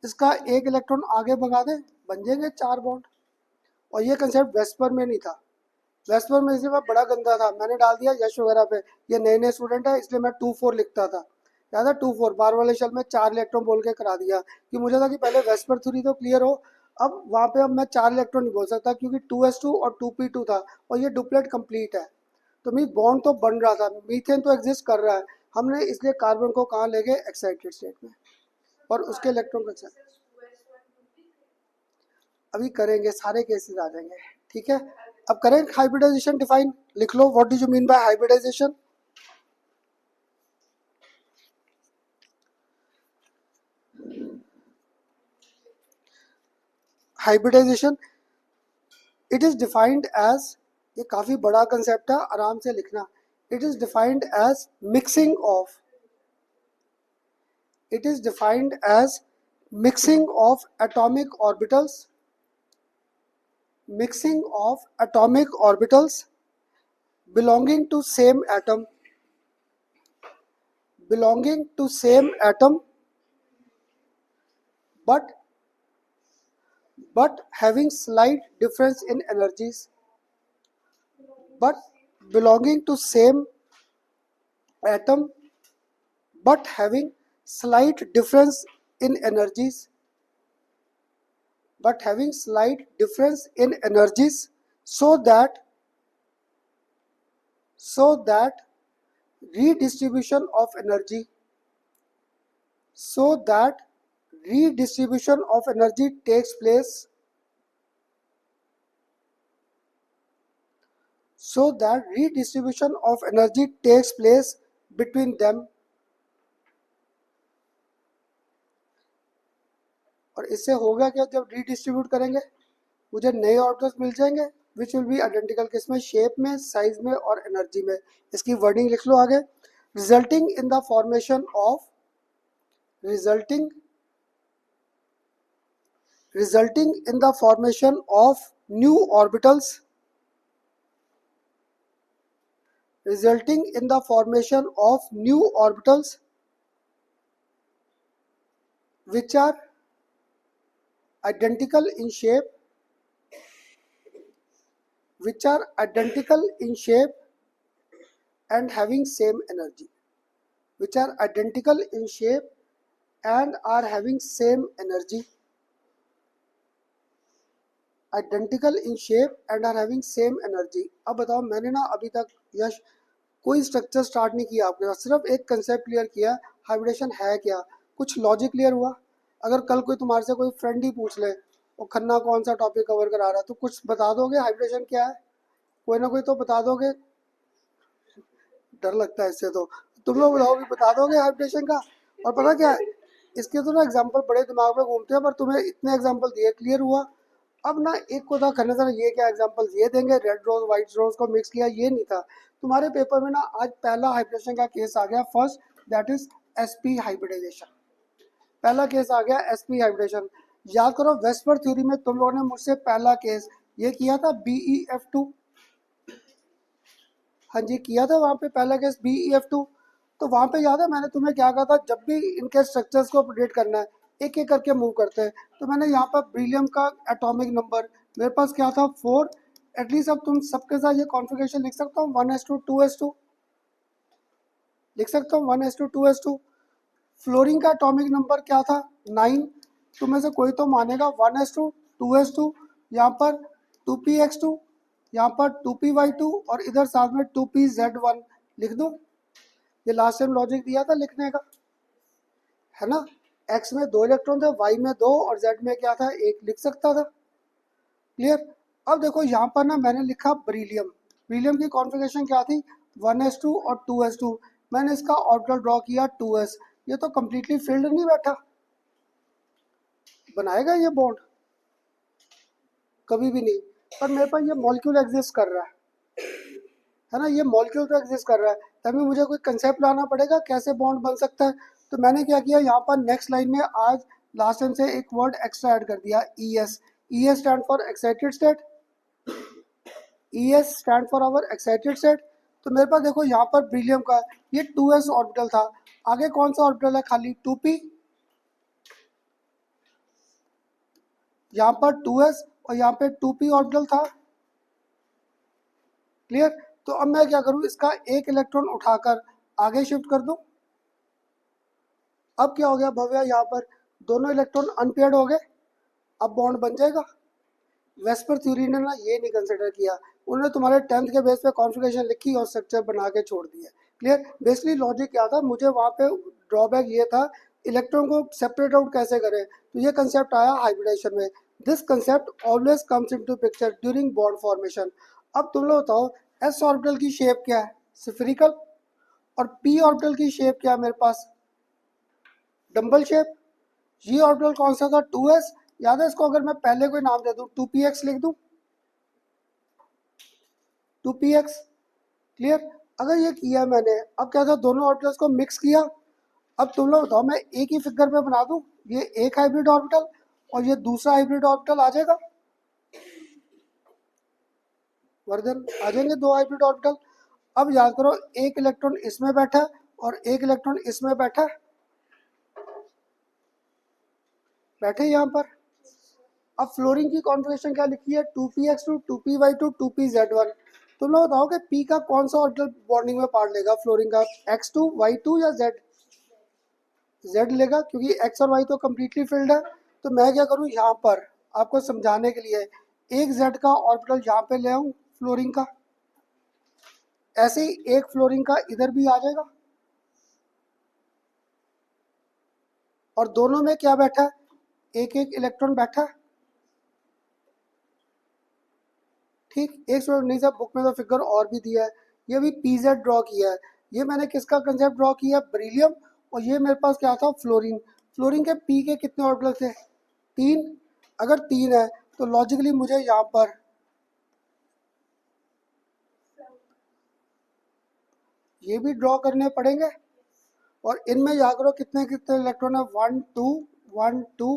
इसका 1 इलेक्ट्रॉन आगे भगा दे, बन जाएंगे 4 बॉन्ड। और ये कंसेप्ट वेस्पर में नहीं था, वेस्पर में इसलिए मैं बड़ा गंदा था, मैंने डाल दिया यश वगैरह पे, ये नए नए स्टूडेंट है इसलिए मैं 2 4 लिखता था, याद है 2 4 बार वाले शल में 4 इलेक्ट्रॉन बोल के करा दिया, कि मुझे था कि पहले वेस्पर थ्योरी तो क्लियर हो। अब वहाँ पे अब मैं 4 इलेक्ट्रॉन नहीं बोल सकता, क्योंकि 2s2 और 2p2 था, और ये डुप्लेट कंप्लीट है, तो मीन बॉन्ड तो बन रहा था, मीथेन तो एग्जिस्ट कर रहा है, हमने इसलिए कार्बन को कहाँ ले गए, एक्साइटेड स्टेट में, और उसके इलेक्ट्रॉन का अभी करेंगे, सारे केसेस आ जाएंगे। ठीक है, अब करें हाइब्रिडाइजेशन डिफाइन, लिख लो what do you mean by hybridisation. Hybridisation it is defined as, ये काफी बड़ा कंसेप्ट है, आराम से लिखना। It is defined as mixing of, it is defined as mixing of atomic orbitals, mixing of atomic orbitals belonging to same atom, belonging to same atom but having slight difference in energies, but belonging to same atom but having slight difference in energies, but having slight difference in energies, so that redistribution of energy, so that redistribution of energy takes place, so that redistribution of energy takes place between them, और इससे होगा क्या, जब redistribute करेंगे मुझे नए orbitals मिल जाएंगे which will be identical, किसमें, शेप में, साइज में और एनर्जी में। इसकी वर्डिंग लिख लो आगे, resulting in the formation of resulting in the formation of new orbitals, resulting in the formation of new orbitals which are identical in shape, and having same energy, which are identical in shape and are having same energy, identical in shape and are having same energy. अब बताओ, मैंने ना अभी तक यश कोई structure start नहीं किया आपके साथ, सिर्फ एक कंसेप्ट क्लियर किया, हाइब्रिडेशन है क्या, कुछ लॉजिक क्लियर हुआ। अगर कल कोई तुम्हारे से कोई फ्रेंड ही पूछ ले वो खन्ना कौन सा टॉपिक कवर करा रहा है, तो कुछ बता दोगे हाइब्रिडेशन क्या है, कोई ना कोई तो बता दोगे। डर लगता है इससे, तो तुम लोग बताओ भी, बता दोगे हाइब्रिडेशन का। और पता क्या है, इसके तो ना एग्जाम्पल बड़े दिमाग में घूमते हैं, पर तुम्हें इतने एग्जाम्पल दिए, क्लियर हुआ। अब ना एक को था खन्ना सर ये क्या एग्जांपल्स ये देंगे, रेड रोज व्हाइट रोज को मिक्स किया, ये नहीं था तुम्हारे पेपर में ना। आज पहला हाइब्रिडेशन का केस आ गया first, that is sp hybridization. पहला केस आ गया sp हाइब्रिडेशन। याद करो वेस्पर थ्योरी में तुम लोगों ने मुझसे पहला केस ये किया था BeF2, हाँ जी किया था वहाँ पे पहला केस BeF2। तो वहाँ पे याद है मैंने तुम्हें क्या कहा था, जब भी इनके स्ट्रक्चर्स को अपडेट करना है एक एक करके मूव करते हैं। तो मैंने यहाँ पर ब्रिलियम का एटॉमिक नंबर मेरे पास क्या था 4, एटलीस्ट अब तुम सबके साथ ये कॉन्फ़िगरेशन लिख सकता हूँ 1s2 2s2 लिख सकता हूँ 1s2 2s2। फ्लोरीन का एटॉमिक नंबर क्या था 9, तुम्हें से कोई तो मानेगा 1s2 2s2, यहाँ पर 2px2, यहाँ पर 2py2 और इधर साथ में 2pz1 लिख दूँ। ये लास्ट टाइम लॉजिक दिया था लिखने का, है ना। x में 2 इलेक्ट्रॉन थे, y में 2 और z में क्या था 1, लिख सकता था। क्लियर। अब देखो यहाँ पर ना मैंने लिखा ब्रिलियम, ब्रिलियम की कॉन्फ़िगरेशन क्या थी 1s2 और 2s2, मैंने इसका ऑर्बिटल ड्रॉ किया 2s। ये तो कम्प्लीटली फिल्ड नहीं बैठा, बनाएगा ये बॉन्ड कभी भी नहीं, पर मेरे पास ये मॉलिक्यूल एग्जिस्ट कर रहा है ना, ये मॉलिक्यूल तो एग्जिस्ट कर रहा है, तभी मुझे कोई कंसेप्ट लाना पड़ेगा कैसे बॉन्ड बन सकता है। तो मैंने क्या किया यहाँ पर नेक्स्ट लाइन में आज लास्ट टाइम से एक वर्ड एक्स्ट्रा ऐड कर दिया ES। ES stand for excited state, ES stand for our excited state. तो मेरे पास देखो यहाँ पर ब्रिलियम का ये 2s ऑर्बिटल था, आगे कौन सा ऑर्बिटल है खाली 2p, यहाँ पर 2s और यहाँ पे 2p ऑर्बिटल था। क्लियर। तो अब मैं क्या करूँ, इसका एक इलेक्ट्रॉन उठाकर आगे शिफ्ट कर दूं। अब क्या हो गया भव्या, यहाँ पर दोनों इलेक्ट्रॉन अनपेयर्ड हो गए, अब बॉन्ड बन जाएगा। वेस्पर थ्योरी ने ना ये नहीं कंसिडर किया, उन्होंने तुम्हारे 10th के बेस पे कॉन्फ़िगरेशन लिखी और स्ट्रक्चर बना के छोड़ दिया। क्लियर। बेसिकली लॉजिक क्या था, मुझे वहाँ पे ड्रॉबैक ये था इलेक्ट्रॉन को सेपरेट आउट कैसे करें, तो ये कंसेप्ट आया हाइब्रिडेशन में। This concept always comes into picture during bond formation. अब तुम लोग बताओ s ऑर्बिटल की शेप क्या है सिफेरिकल, और p ऑर्बिटल की शेप क्या है मेरे पास डम्बल शेप। g ऑर्बिटल कौन सा था 2s, याद है इसको अगर मैं पहले कोई नाम दे दूं 2px लिख दूं 2px। क्लियर। अगर ये किया मैंने, अब क्या था दोनों ऑर्बिटल्स को मिक्स किया। अब तुम लोग बताओ मैं एक ही फिगर पे बना दूं, ये एक हाइब्रिड ऑर्बिटल और ये दूसरा हाइब्रिड ऑर्बिटल आ जाएगा वर्धन, आ जाएंगे 2 हाइब्रिड ऑर्बिटल। अब याद करो एक इलेक्ट्रॉन इसमें बैठा है और एक इलेक्ट्रॉन इसमें बैठा है, बैठे यहाँ पर। अब फ्लोरीन की कॉन्फ़िगरेशन क्या लिखी है 2px2 2py2 2pz1। तुम लोग बताओ कि p का कौन सा ऑर्बिटल बॉन्डिंग में पार्ट लेगा फ्लोरीन का, x2 y2 या z, z लेगा क्योंकि x और y तो कम्प्लीटली फिल्ड है। तो मैं क्या करूँ यहाँ पर आपको समझाने के लिए एक z का ऑर्बिटल यहाँ पे ले आऊँ फ्लोरीन का, ऐसे ही एक फ्लोरीन का इधर भी आ जाएगा, और दोनों में क्या बैठा है एक एक इलेक्ट्रॉन बैठा है। ठीक, एक स्टूडेंट नहीं साहब बुक में तो फिगर और भी दिया है, ये भी pz ड्रॉ किया है। ये मैंने किसका कंसेप्ट ड्रॉ किया ब्रिलियम, और ये मेरे पास क्या था फ्लोरीन। फ्लोरीन के p के कितने ऑर्बिटल थे 3, अगर 3 है तो लॉजिकली मुझे यहाँ पर ये भी ड्रॉ करने पड़ेंगे, और इनमें याद करो कितने कितने इलेक्ट्रॉन है, 1 2 1 2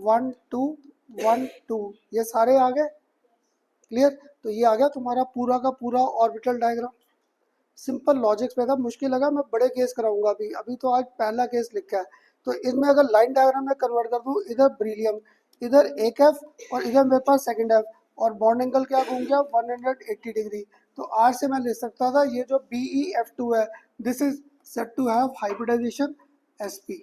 1 2 1 2, ये सारे आ गए। क्लियर? तो ये आ गया तुम्हारा पूरा का पूरा ऑर्बिटल डायग्राम। सिंपल लॉजिक्स पे था, मुश्किल लगा, मैं बड़े केस कराऊंगा अभी, अभी तो आज पहला केस लिखा है। तो इसमें अगर लाइन डायग्राम में कन्वर्ट कर दूँ, इधर ब्रिलियम, इधर एक एफ, और इधर मेरे पास सेकंड एफ, और बॉन्ड एंगल क्या घूम गया 180 डिग्री। तो आर से मैं लिख सकता था ये जो BeF2 है, this is set to have hybridization SP।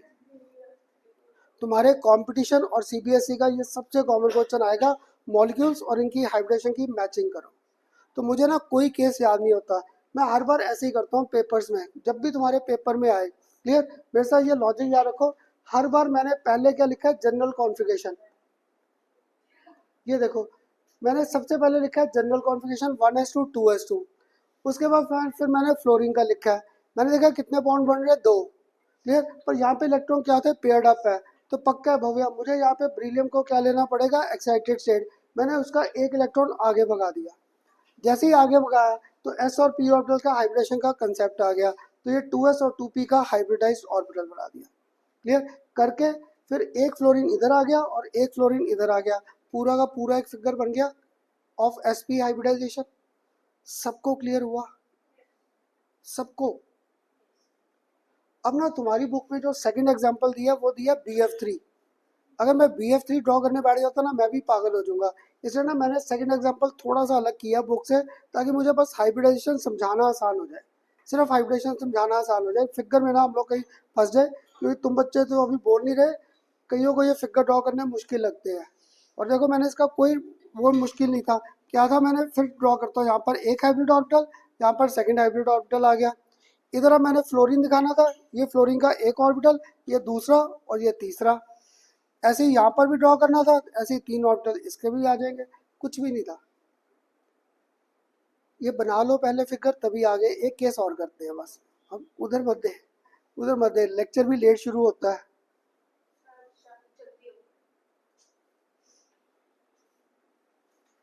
तुम्हारे कंपटीशन और CBSE का ये सबसे कॉमन क्वेश्चन आएगा, मॉलिक्यूल्स और इनकी हाइब्रिडेशन की मैचिंग करो। तो मुझे ना कोई केस याद नहीं होता, मैं हर बार ऐसे ही करता हूँ पेपर्स में, जब भी तुम्हारे पेपर में आए। क्लियर? मेरे साथ ये लॉजिक याद रखो, हर बार मैंने पहले क्या लिखा है, जनरल कॉन्फ़िगरेशन। ये देखो, मैंने सबसे पहले लिखा है जनरल कॉन्फ़िगरेशन 1s2 2s2। उसके बाद फिर मैंने फ्लोरीन का लिखा है, मैंने देखा कितने बॉन्ड बन रहे हैं, 2। क्लियर? पर यहाँ पे इलेक्ट्रॉन क्या होते हैं, पेयर्ड अप है। तो पक्का है भव्या, मुझे यहाँ पे ब्रिलियम को क्या लेना पड़ेगा, एक्साइटेड स्टेट। मैंने उसका एक इलेक्ट्रॉन आगे भगा दिया। जैसे ही आगे भगाया तो S और P ऑर्बिटल का हाइब्रिडेशन का कंसेप्ट आ गया, तो ये 2s और 2p का हाइब्रिडाइज्ड ऑर्बिटल बना दिया। क्लियर करके फिर एक फ्लोरीन इधर आ गया और एक फ्लोरीन इधर आ गया, पूरा का पूरा एक फिगर बन गया ऑफ sp हाइब्रिडाइजेशन। सबको क्लियर हुआ? सबको? अब ना तुम्हारी बुक में जो सेकंड एग्जांपल दिया वो दिया BF3। अगर मैं BF3 ड्रॉ करने बैठ जाता ना, मैं भी पागल हो जाऊंगा। इसलिए ना मैंने सेकंड एग्जांपल थोड़ा सा अलग किया बुक से, ताकि मुझे बस हाइब्रिडाइजेशन समझाना आसान हो जाए, सिर्फ हाइब्रिडेशन समझाना आसान हो जाए, फिगर में ना हम लोग कहीं फंस जाए। क्योंकि तुम बच्चे तो अभी बोल नहीं रहे, कईयों को ये फिगर ड्रॉ करने मुश्किल लगते हैं। और देखो मैंने इसका कोई वो मुश्किल नहीं था, क्या था, मैंने फिर ड्रॉ करता हूँ, यहाँ पर एक हाइब्रिड ऑर्बिटल, यहाँ पर सेकंड हाइब्रिड ऑर्बिटल आ गया। इधर अब मैंने फ्लोरीन दिखाना था, ये फ्लोरीन का एक ऑर्बिटल, ये दूसरा और ये तीसरा। ऐसे ही यहाँ पर भी ड्रॉ करना था, ऐसे ही 3 ऑर्बिटल इसके भी आ जाएंगे, कुछ भी नहीं था। ये बना लो पहले फिगर, तभी आगे एक केस और करते हैं बस। हम उधर मत दे, उधर मत दे, लेक्चर भी लेट शुरू होता है।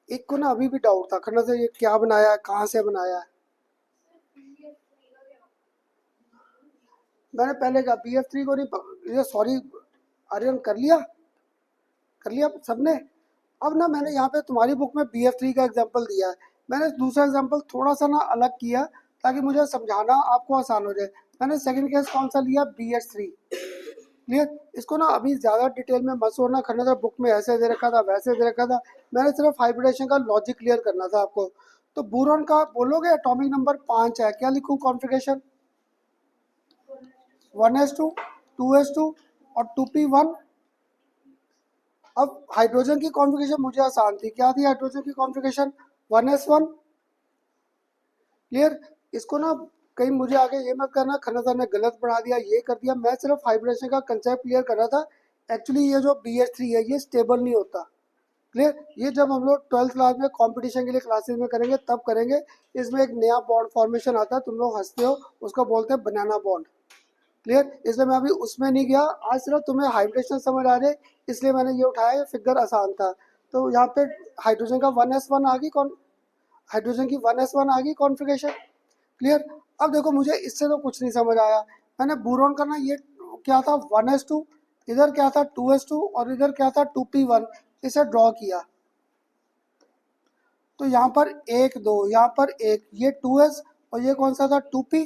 एक को ना अभी भी डाउट था खन्ना से, ये क्या बनाया है, कहाँ से बनाया है। मैंने पहले कहा BF3 को नहीं, ये सॉरी आर्यन, कर लिया सबने। अब ना मैंने यहाँ पे तुम्हारी बुक में BF3 का एग्जाम्पल दिया है, मैंने दूसरा एग्जाम्पल थोड़ा सा ना अलग किया, ताकि मुझे समझाना आपको आसान हो जाए। मैंने सेकंड केस कौन सा लिया, BH3। क्लियर? इसको ना अभी ज़्यादा डिटेल में मत सोचना, खन्ना था बुक में ऐसे दे रखा था, वैसे दे रखा था। मैंने सिर्फ हाइब्रिडेशन का लॉजिक क्लियर करना था आपको। तो बोरॉन का बोलोगे, एटॉमिक नंबर 5 है, क्या लिखूँ कॉन्फ़िगरेशन, 1s2 2s2 और 2p1। अब हाइड्रोजन की कॉन्फ़िगरेशन मुझे आसान थी, क्या थी हाइड्रोजन की कॉन्फ़िगरेशन, 1s1। क्लियर? इसको ना कहीं मुझे आगे ये मत करना खन्ना साहब ने गलत पढ़ा दिया, ये कर दिया। मैं सिर्फ हाइब्रिडेशन का कंसेप्ट क्लियर कर रहा था। एक्चुअली ये जो BH3 है ये स्टेबल नहीं होता। क्लियर? ये जब हम लोग 12th क्लास में कंपटीशन के लिए क्लासेस में करेंगे तब करेंगे। इसमें एक नया बॉन्ड फॉर्मेशन आता है, तुम लोग हंसते हो, उसको बोलते हैं बनाना बॉन्ड। क्लियर? इसलिए मैं अभी उसमें नहीं गया, आज सिर्फ तुम्हें हाइब्रिडेशन समझ आ रहे, इसलिए मैंने ये उठाया, ये फिगर आसान था। तो यहाँ पे हाइड्रोजन का 1s1 आ गई, कौन हाइड्रोजन की 1s1 आ गई कॉन्फ़िगरेशन। क्लियर? अब देखो मुझे इससे तो कुछ नहीं समझ आया। मैंने बोरॉन का ना ये क्या था, 1s2, इधर क्या था 2s2 और इधर क्या था 2p1, इसे ड्रॉ किया। तो यहाँ पर एक दो, यहाँ पर एक, ये 2s और ये कौन सा था 2p।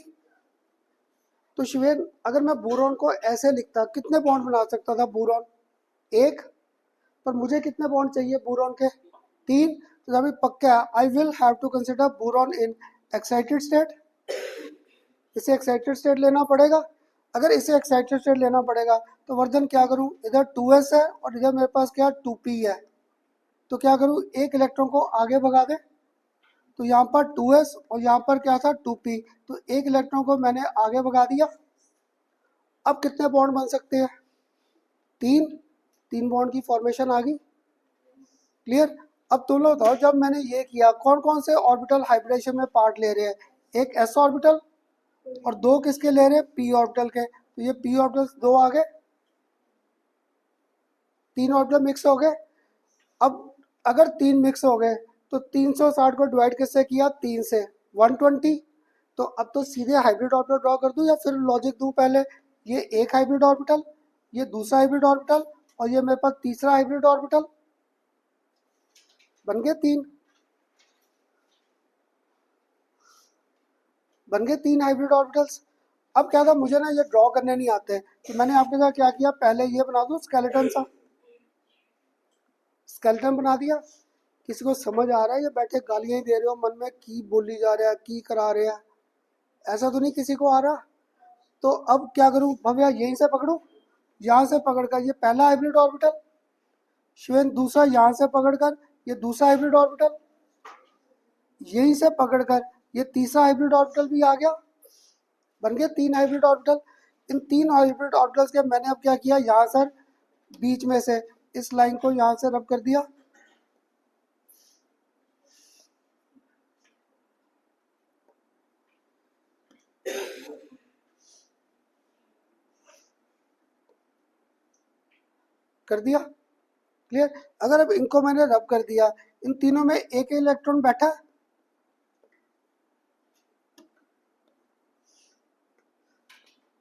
तो शिवेन अगर मैं बोरॉन को ऐसे लिखता, कितने बॉन्ड बना सकता था बोरॉन, एक। पर मुझे कितने बॉन्ड चाहिए बोरॉन के, 3। तो अभी पक्का है, I will have to consider boron in excited state. इसे एक्साइटेड स्टेट लेना पड़ेगा। अगर इसे एक्साइटेड स्टेट लेना पड़ेगा तो वर्धन क्या करूं, इधर 2s है और इधर मेरे पास क्या 2p है। तो क्या करूं, एक इलेक्ट्रॉन को आगे भगा दे। तो यहाँ पर 2s और यहाँ पर क्या था 2p, तो एक इलेक्ट्रॉन को मैंने आगे भगा दिया। अब कितने बॉन्ड बन सकते हैं, 3। 3 बॉन्ड की फॉर्मेशन आ गई। क्लियर? अब तुम लोग बताओ, जब मैंने ये किया, कौन कौन से ऑर्बिटल हाइब्रिडेशन में पार्ट ले रहे हैं, एक s ऑर्बिटल और 2 किसके ले रहे हैं, p ऑर्बिटल के। तो ये p ऑर्बिटल 2 आ गए। तीन ऑर्बिटल मिक्स हो गए। अब अगर तीन मिक्स हो गए तो 360 को डिवाइड किससे किया, 3 से, 120। तो अब तो सीधे हाइब्रिड ऑर्बिटल ड्रॉ कर दूं या फिर लॉजिक दूं पहले, ये एक हाइब्रिड ऑर्बिटल, ये दूसरा हाइब्रिड ऑर्बिटल, और ये मेरे पास तीसरा हाइब्रिड ऑर्बिटल, बन गए तीन, बन गए तीन हाइब्रिड ऑर्बिटल्स। अब क्या था, मुझे ना ये ड्रॉ करने नहीं आते, तो मैंने आपके साथ क्या किया, पहले ये बना दूं स्केलेटन सा, स्केलेटन बना दिया। किसी को समझ आ रहा है, ये बैठे गालियां ही दे रहे हो मन में, की बोली जा रहा है, की करा रहे हैं, ऐसा तो नहीं किसी को आ रहा। तो अब क्या करूं भव्या, यहीं से पकड़ूं, यहाँ से पकड़कर ये पहला हाइब्रिड ऑर्बिटल, शिवेन दूसरा यहाँ से पकड़कर ये दूसरा हाइब्रिड ऑर्बिटल, यहीं से पकड़कर ये तीसरा हाइब्रिड ऑर्बिटल भी आ गया, बन गए तीन हाइब्रिड ऑर्बिटल। इन तीन हाइब्रिड ऑर्बिटल्स के मैंने अब क्या किया, यहाँ सर बीच में से इस लाइन को यहाँ से रब कर दिया, कर दिया, क्लियर। अगर अब इनको मैंने रब कर दिया, इन तीनों में एक इलेक्ट्रॉन बैठा,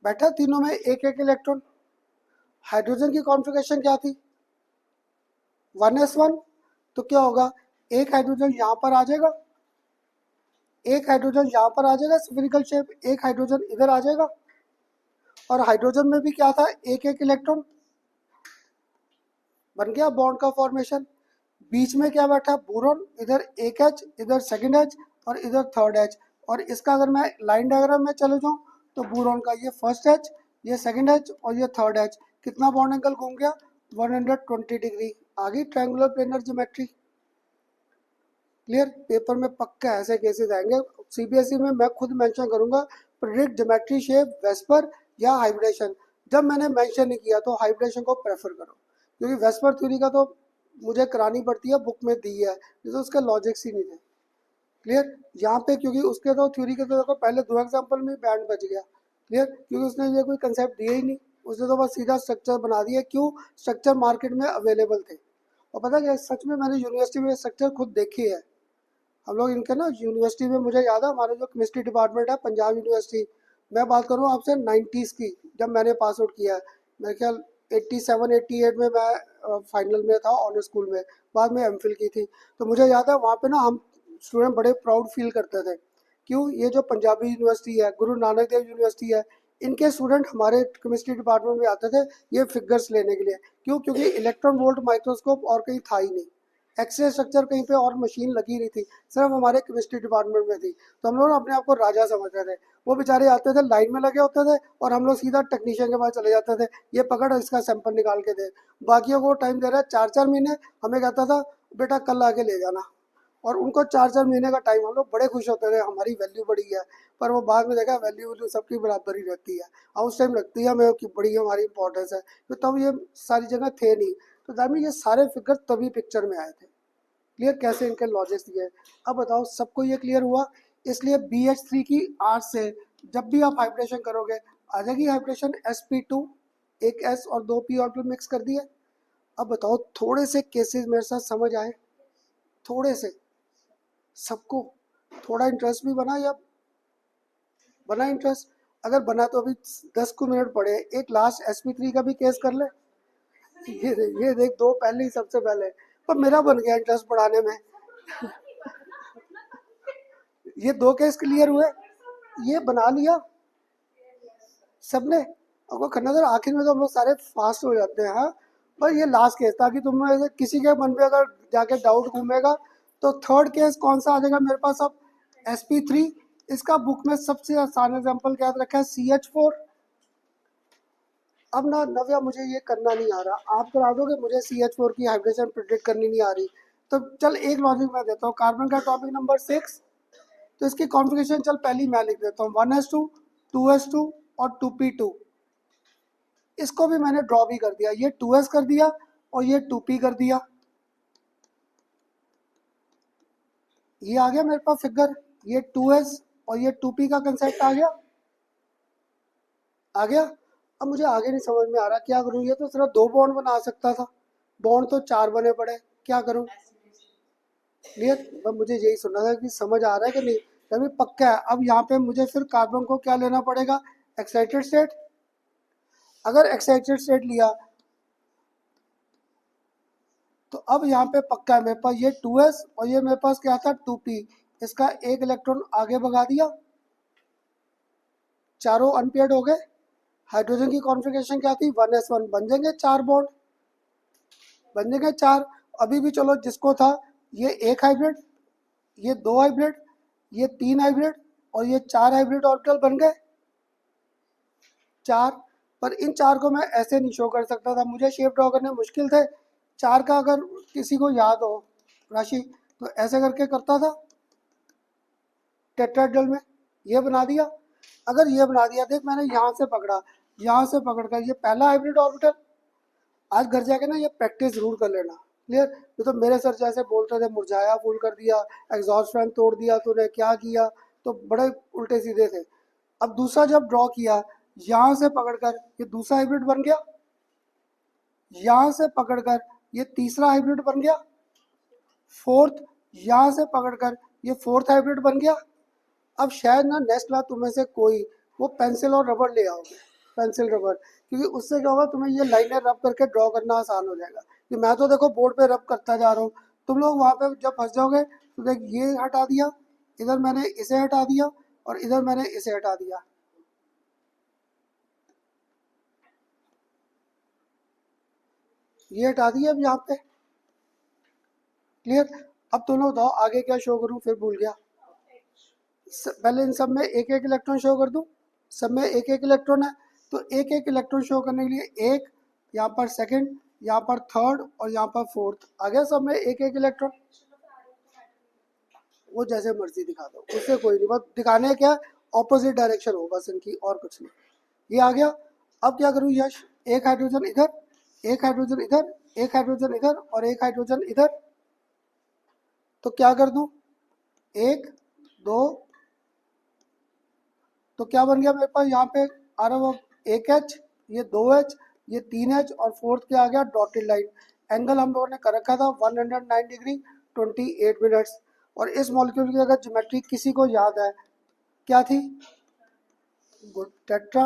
बैठा तीनों में एक एक इलेक्ट्रॉन। हाइड्रोजन की कॉन्फ़िगरेशन क्या थी, 1s1। तो क्या होगा, एक हाइड्रोजन यहाँ पर आ जाएगा, एक हाइड्रोजन यहाँ पर आ जाएगा स्फेरिकल शेप, एक हाइड्रोजन इधर आ जाएगा, और हाइड्रोजन में भी क्या था, एक एक इलेक्ट्रॉन, बन गया बॉन्ड का फॉर्मेशन। बीच में क्या बैठा, बोरॉन, इधर एक एच, इधर सेकंड एच, और इधर थर्ड एच। और इसका अगर मैं लाइन डायग्राम में चले जाऊँ तो बोरॉन का ये फर्स्ट एच, ये सेकंड एच, और ये थर्ड एच, कितना बॉन्ड एंगल घूम गया, 120 डिग्री। आ गई triangular planar geometry, clear. Paper में पक्का ऐसे केसेस आएंगे, सीबीएसई में मैं खुद मेंशन करूंगा, प्रेडिक्ट ज्योमेट्री शेप वेस्पर या हाइब्रिडेशन। जब मैंने मेंशन नहीं किया तो हाइब्रिडेशन को प्रेफर करो, क्योंकि वेस्पर थ्योरी का तो मुझे करानी पड़ती है, बुक में दी है, नहीं तो उसके लॉजिक्स ही नहीं थे, क्लियर। यहाँ पे क्योंकि उसके तो थ्योरी के तो देखो पहले दो एग्जाम्पल में बैंड बच गया, क्लियर, क्योंकि उसने ये कोई कंसेप्ट दिया ही नहीं, उसने तो बस सीधा स्ट्रक्चर बना दिया। क्यों, स्ट्रक्चर मार्केट में अवेलेबल थे। और पता क्या, सच में मैंने यूनिवर्सिटी में स्ट्रक्चर खुद देखी है। हम लोग इनके ना यूनिवर्सिटी में, मुझे याद है हमारा जो केमिस्ट्री डिपार्टमेंट है पंजाब यूनिवर्सिटी, मैं बात करूँ आपसे 90s की, जब मैंने पास आउट किया है, मेरे ख्याल 87 88 में मैं फाइनल में था ऑनर स्कूल में, बाद में एमफिल की थी। तो मुझे याद है वहाँ पे ना हम स्टूडेंट बड़े प्राउड फील करते थे। क्यों, ये जो पंजाबी यूनिवर्सिटी है, गुरु नानक देव यूनिवर्सिटी है, इनके स्टूडेंट हमारे केमिस्ट्री डिपार्टमेंट में आते थे ये फिगर्स लेने के लिए। क्यों, क्योंकि इलेक्ट्रॉन वोल्ट माइक्रोस्कोप और कहीं था ही नहीं, एक्सरे स्ट्रक्चर कहीं पे और मशीन लगी नहीं थी, सिर्फ हमारे केमिस्ट्री डिपार्टमेंट में थी। तो हम लोग अपने आप को राजा समझते थे। वो बेचारे आते थे, लाइन में लगे होते थे, और हम लोग सीधा टेक्नीशियन के पास चले जाते थे, ये पकड़ इसका सैंपल निकाल के दे। बाकियों को टाइम दे रहा है 4-4 महीने, हमें कहता था बेटा कल आके ले जाना, और उनको 4-4 महीने का टाइम। हम लोग बड़े खुश होते थे, हमारी वैल्यू बढ़ी है। पर वो बाद में देखा वैल्यू सबकी बराबर ही रहती है, और उस टाइम लगती है हमें कि बड़ी हमारी इंपॉर्टेंस है, तो तब ये सारी जगह थे नहीं। तो दैट मीन ये सारे फिगर तभी पिक्चर में आए थे, क्लियर, कैसे इनके लॉजिक्स दिए। अब बताओ सबको ये क्लियर हुआ। इसलिए BH3 की आर से जब भी आप हाइब्रिडेशन करोगे आ जाएगी हाइब्रिडेशन sp2, एक s और दो p ऑर्बिटल मिक्स कर दिए। अब बताओ थोड़े से केसेस मेरे साथ समझ आए, थोड़े से, सबको थोड़ा इंटरेस्ट भी बना, या बना इंटरेस्ट? अगर बना तो अभी 10 को मिनट पड़े, एक लास्ट sp3 का भी केस कर ले। ये देख, दो पहले ही सबसे पहले, पर मेरा बन गया इंटरेस्ट बढ़ाने में। ये दो केस क्लियर हुए, ये बना लिया सबने। आपको करना था आखिर में, तो हम लोग सारे फास्ट हो जाते हैं, हाँ। पर ये लास्ट केस, ताकि तुम में से किसी के मन में अगर जाके डाउट घूमेगा तो थर्ड केस कौन सा आ जाएगा मेरे पास अब, sp3। इसका बुक में सबसे आसान एग्जांपल क्या रखा है, CH4। अब ना नव्या, मुझे ये करना नहीं आ रहा, आप करा दोगे मुझे CH4 की हाइब्रिडेशन प्रिडिक्ट करनी नहीं आ रही। तो चल एक लॉजिक मैं देता हूँ, कार्बन का टॉपिक नंबर 6, तो इसकी कॉन्फ़िगरेशन चल पहली मैं लिख देता हूँ, 1s2, 2s2 और 2p2। इसको भी मैंने ड्रॉ भी कर दिया, ये 2s कर दिया और ये 2p कर दिया। ये आ गया मेरे पास फिगर, ये 2s और ये 2p का कंसेप्ट आ गया, आ गया। अब मुझे आगे नहीं समझ में आ रहा क्या करूँ, ये तो सिर्फ दो बॉन्ड बना सकता था, बॉन्ड तो 4 बने पड़े, क्या करूं? क्लियर? अब मुझे यही सुनना था कि समझ आ रहा है कि नहीं? अभी पक्का है। अब यहाँ पे मुझे फिर कार्बन को क्या लेना पड़ेगा? Excited state. अगर एक्साइटेड स्टेट लिया तो अब यहाँ पे पक्का है मेरे पास ये 2s और ये मेरे पास क्या था 2p, इसका एक इलेक्ट्रॉन आगे भगा दिया, चारों अनपेयर्ड हो गए। हाइड्रोजन की कॉन्फ़िगरेशन क्या थी? 1s1, बन जाएंगे 4 बॉन्ड, बन जाएंगे 4। अभी भी चलो जिसको था ये एक हाइब्रिड, ये 2 हाइब्रिड, ये 3 हाइब्रिड और ये 4 हाइब्रिड ऑर्बिटल बन गए 4। पर इन 4 को मैं ऐसे नहीं शो कर सकता था, मुझे शेप ड्रॉ करने मुश्किल थे। 4 का अगर किसी को याद हो राशि तो ऐसे करके करता था टेट्राहेड्रल में, ये बना दिया। अगर ये बना दिया, देख मैंने यहाँ से पकड़ा, यहाँ से पकड़कर ये पहला हाइब्रिड ऑर्बिटल। आज घर जाके ना ये प्रैक्टिस जरूर कर लेना। क्लियर? ये तो मेरे सर जैसे बोलते थे मुरझाया फूल कर दिया, एग्जॉस्ट फैन तोड़ दिया तूने, क्या किया, तो बड़े उल्टे सीधे थे। अब दूसरा जब ड्रॉ किया, यहाँ से पकड़कर ये दूसरा हाइब्रिड बन गया, यहाँ से पकड़कर ये तीसरा हाइब्रिड बन गया, फोर्थ यहाँ से पकड़कर ये फोर्थ हाइब्रिड बन गया। अब शायद ना नेक्स्ट क्लास तुम्हें से कोई वो पेंसिल और रबर ले आओगे, पेंसिल रबर, क्योंकि उससे क्या होगा तुम्हें ये लाइनें रब करके ड्रॉ करना आसान हो जाएगा। कि मैं तो देखो बोर्ड पे रब करता जा रहा हूँ, तुम लोग वहाँ पे जब फंस जाओगे तो देख ये हटा दिया, इधर मैंने इसे हटा दिया और इधर मैंने इसे हटा दिया। ये हटा दिया अब यहाँ पे। क्लियर? अब तुम लोग बताओ आगे क्या शो करूँ, फिर भूल गया। पहले इन सब में एक एक इलेक्ट्रॉन शो कर दूं, सब में एक एक इलेक्ट्रॉन है तो एक एक इलेक्ट्रॉन शो करने के लिए एक यहाँ पर सेकंड, यहाँ पर थर्ड और यहाँ पर फोर्थ आ गया, सब में एक एक इलेक्ट्रॉन। वो जैसे मर्जी दिखा दो, उससे कोई नहीं, बस दिखाने क्या ऑपोजिट डायरेक्शन हो बस इनकी, और कुछ नहीं। ये आ गया। अब क्या करूँ यश? एक हाइड्रोजन इधर, एक हाइड्रोजन इधर, एक हाइड्रोजन इधर और एक हाइड्रोजन इधर, तो क्या कर दूं? एक दो, तो क्या बन गया मेरे पास यहाँ पे आ रहा वो एक एच, ये 2h, ये 3h और फोर्थ क्या आ गया डॉटेड लाइन। एंगल हम लोगों ने कर रखा था 109 डिग्री 28 मिनट्स। और इस मॉलिक्यूल की अगर ज्योमेट्री किसी को याद है क्या थी? Good, tetra.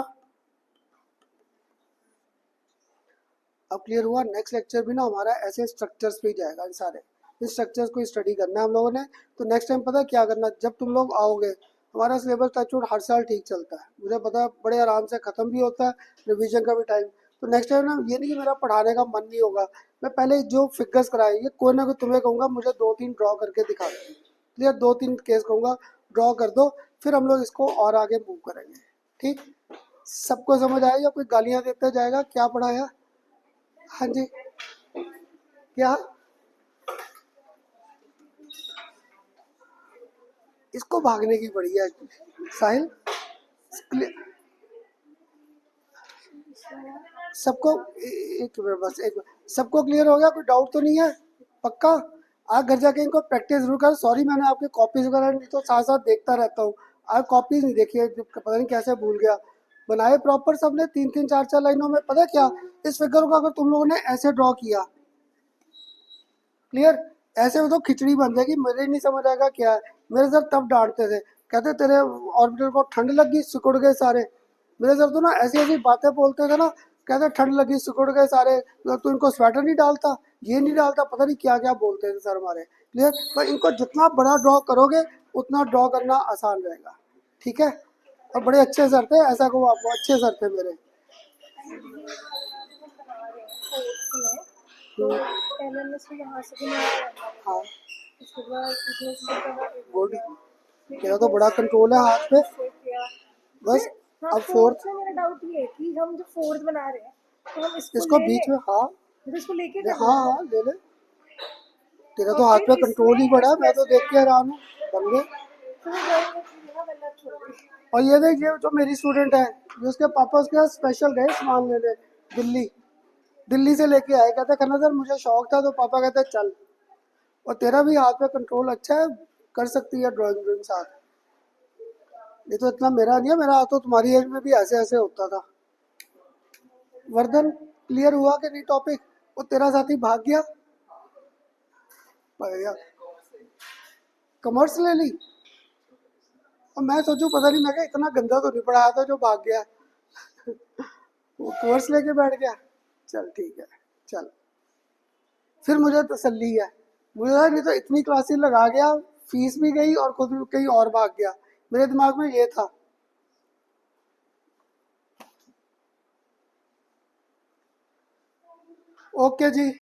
अब क्लियर हुआ? नेक्स्ट लेक्चर भी ना हमारा ऐसे स्ट्रक्चर्स पे ही जाएगा, इन सारे इन स्ट्रक्चर्स को स्टडी करना है हम लोगों ने। तो नेक्स्ट टाइम पता है क्या करना, जब तुम लोग आओगे, हमारा सिलेबस टचवुड हर साल ठीक चलता है, मुझे पता है बड़े आराम से ख़त्म भी होता है, रिवीजन का भी टाइम। तो नेक्स्ट टाइम ना ये नहीं कि मेरा पढ़ाने का मन नहीं होगा, मैं पहले जो फिगर्स कराए ये कोई ना कोई तुम्हें कहूँगा मुझे 2-3 ड्रॉ करके दिखा दो। क्लियर? 2-3 केस कहूँगा ड्रॉ कर दो, फिर हम लोग इसको और आगे मूव करेंगे। ठीक? सबको समझ आया या कोई गालियाँ देता जाएगा क्या पढ़ाया? हाँ जी, क्या? इसको भागने की पड़ी है साहिल। सबको एक मिनट बस, एक मिनट, सबको क्लियर हो गया? कोई डाउट तो नहीं है? पक्का? आज घर जाके इनको प्रैक्टिस जरूर कर। सॉरी मैंने आपके कॉपीज वगैरह नहीं तो साथ साथ देखता रहता हूँ, आज कॉपीज नहीं देखी है, पता नहीं कैसे भूल गया। बनाए प्रॉपर सबने 3-3 4-4 लाइनों में। पता है क्या, इस फिगर को अगर तुम लोगों ने ऐसे ड्रॉ किया, क्लियर, ऐसे में तो खिचड़ी बन जाएगी, मुझे नहीं समझ आएगा क्या है। मेरे सर तब डांटते थे, कहते तेरे ऑर्बिटल को ठंड लगी सिकुड़ गए सारे। मेरे सर तो ना ऐसी ऐसी बातें बोलते थे ना, कहते ठंड लगी सिकुड़ गए सारे, तो इनको स्वेटर नहीं डालता, ये नहीं डालता, पता नहीं क्या क्या बोलते थे सर हमारे। क्लियर? तो इनको जितना बड़ा ड्रॉ करोगे उतना ड्रॉ करना आसान रहेगा। ठीक है? और बड़े अच्छे सर थे, ऐसा को आपको अच्छे सर थे मेरे। हाँ गुड, तेरा तो बड़ा कंट्रोल है हाथ पे। बस अब फोर्थ में मेरा डाउट ये है कि हम जो फोर्थ बना रहे हैं तो हम इसको बीच में, हाँ तो इसको लेके हाँ हाँ ले ले, तेरा तो हाथ पे कंट्रोल ही बड़ा है, मैं तो देख के हैरान हूँ। बन गए। और ये देख, ये जो मेरी स्टूडेंट है, जो उसके पापा उसके यहाँ स्पेशल गए सामान लेने दिल्ली, दिल्ली से लेके आए, कहते खन्ना सर मुझे शौक था तो पापा कहते चल। और तेरा भी हाथ पे कंट्रोल अच्छा है, कर सकती है ड्राइंग व्राइंग साथ। ये तो इतना मेरा नहीं है, मेरा हाथ तो तुम्हारी एज में भी ऐसे ऐसे होता था। वर्धन क्लियर हुआ कि नहीं टॉपिक? वो तेरा साथी भाग गया। बढ़िया। कॉमर्स ले ली। और मैं सोचूं पता नहीं, मैं क्या इतना गंदा तो नहीं पढ़ाया था जो भाग गया। वो कोर्स लेके बैठ गया। चल ठीक है। चल, फिर मुझे तसल्ली है। मुझे लगा नहीं तो इतनी क्लासेस लगा गया, फीस भी गई और खुद भी कहीं और भाग गया। मेरे दिमाग में ये था। ओके जी।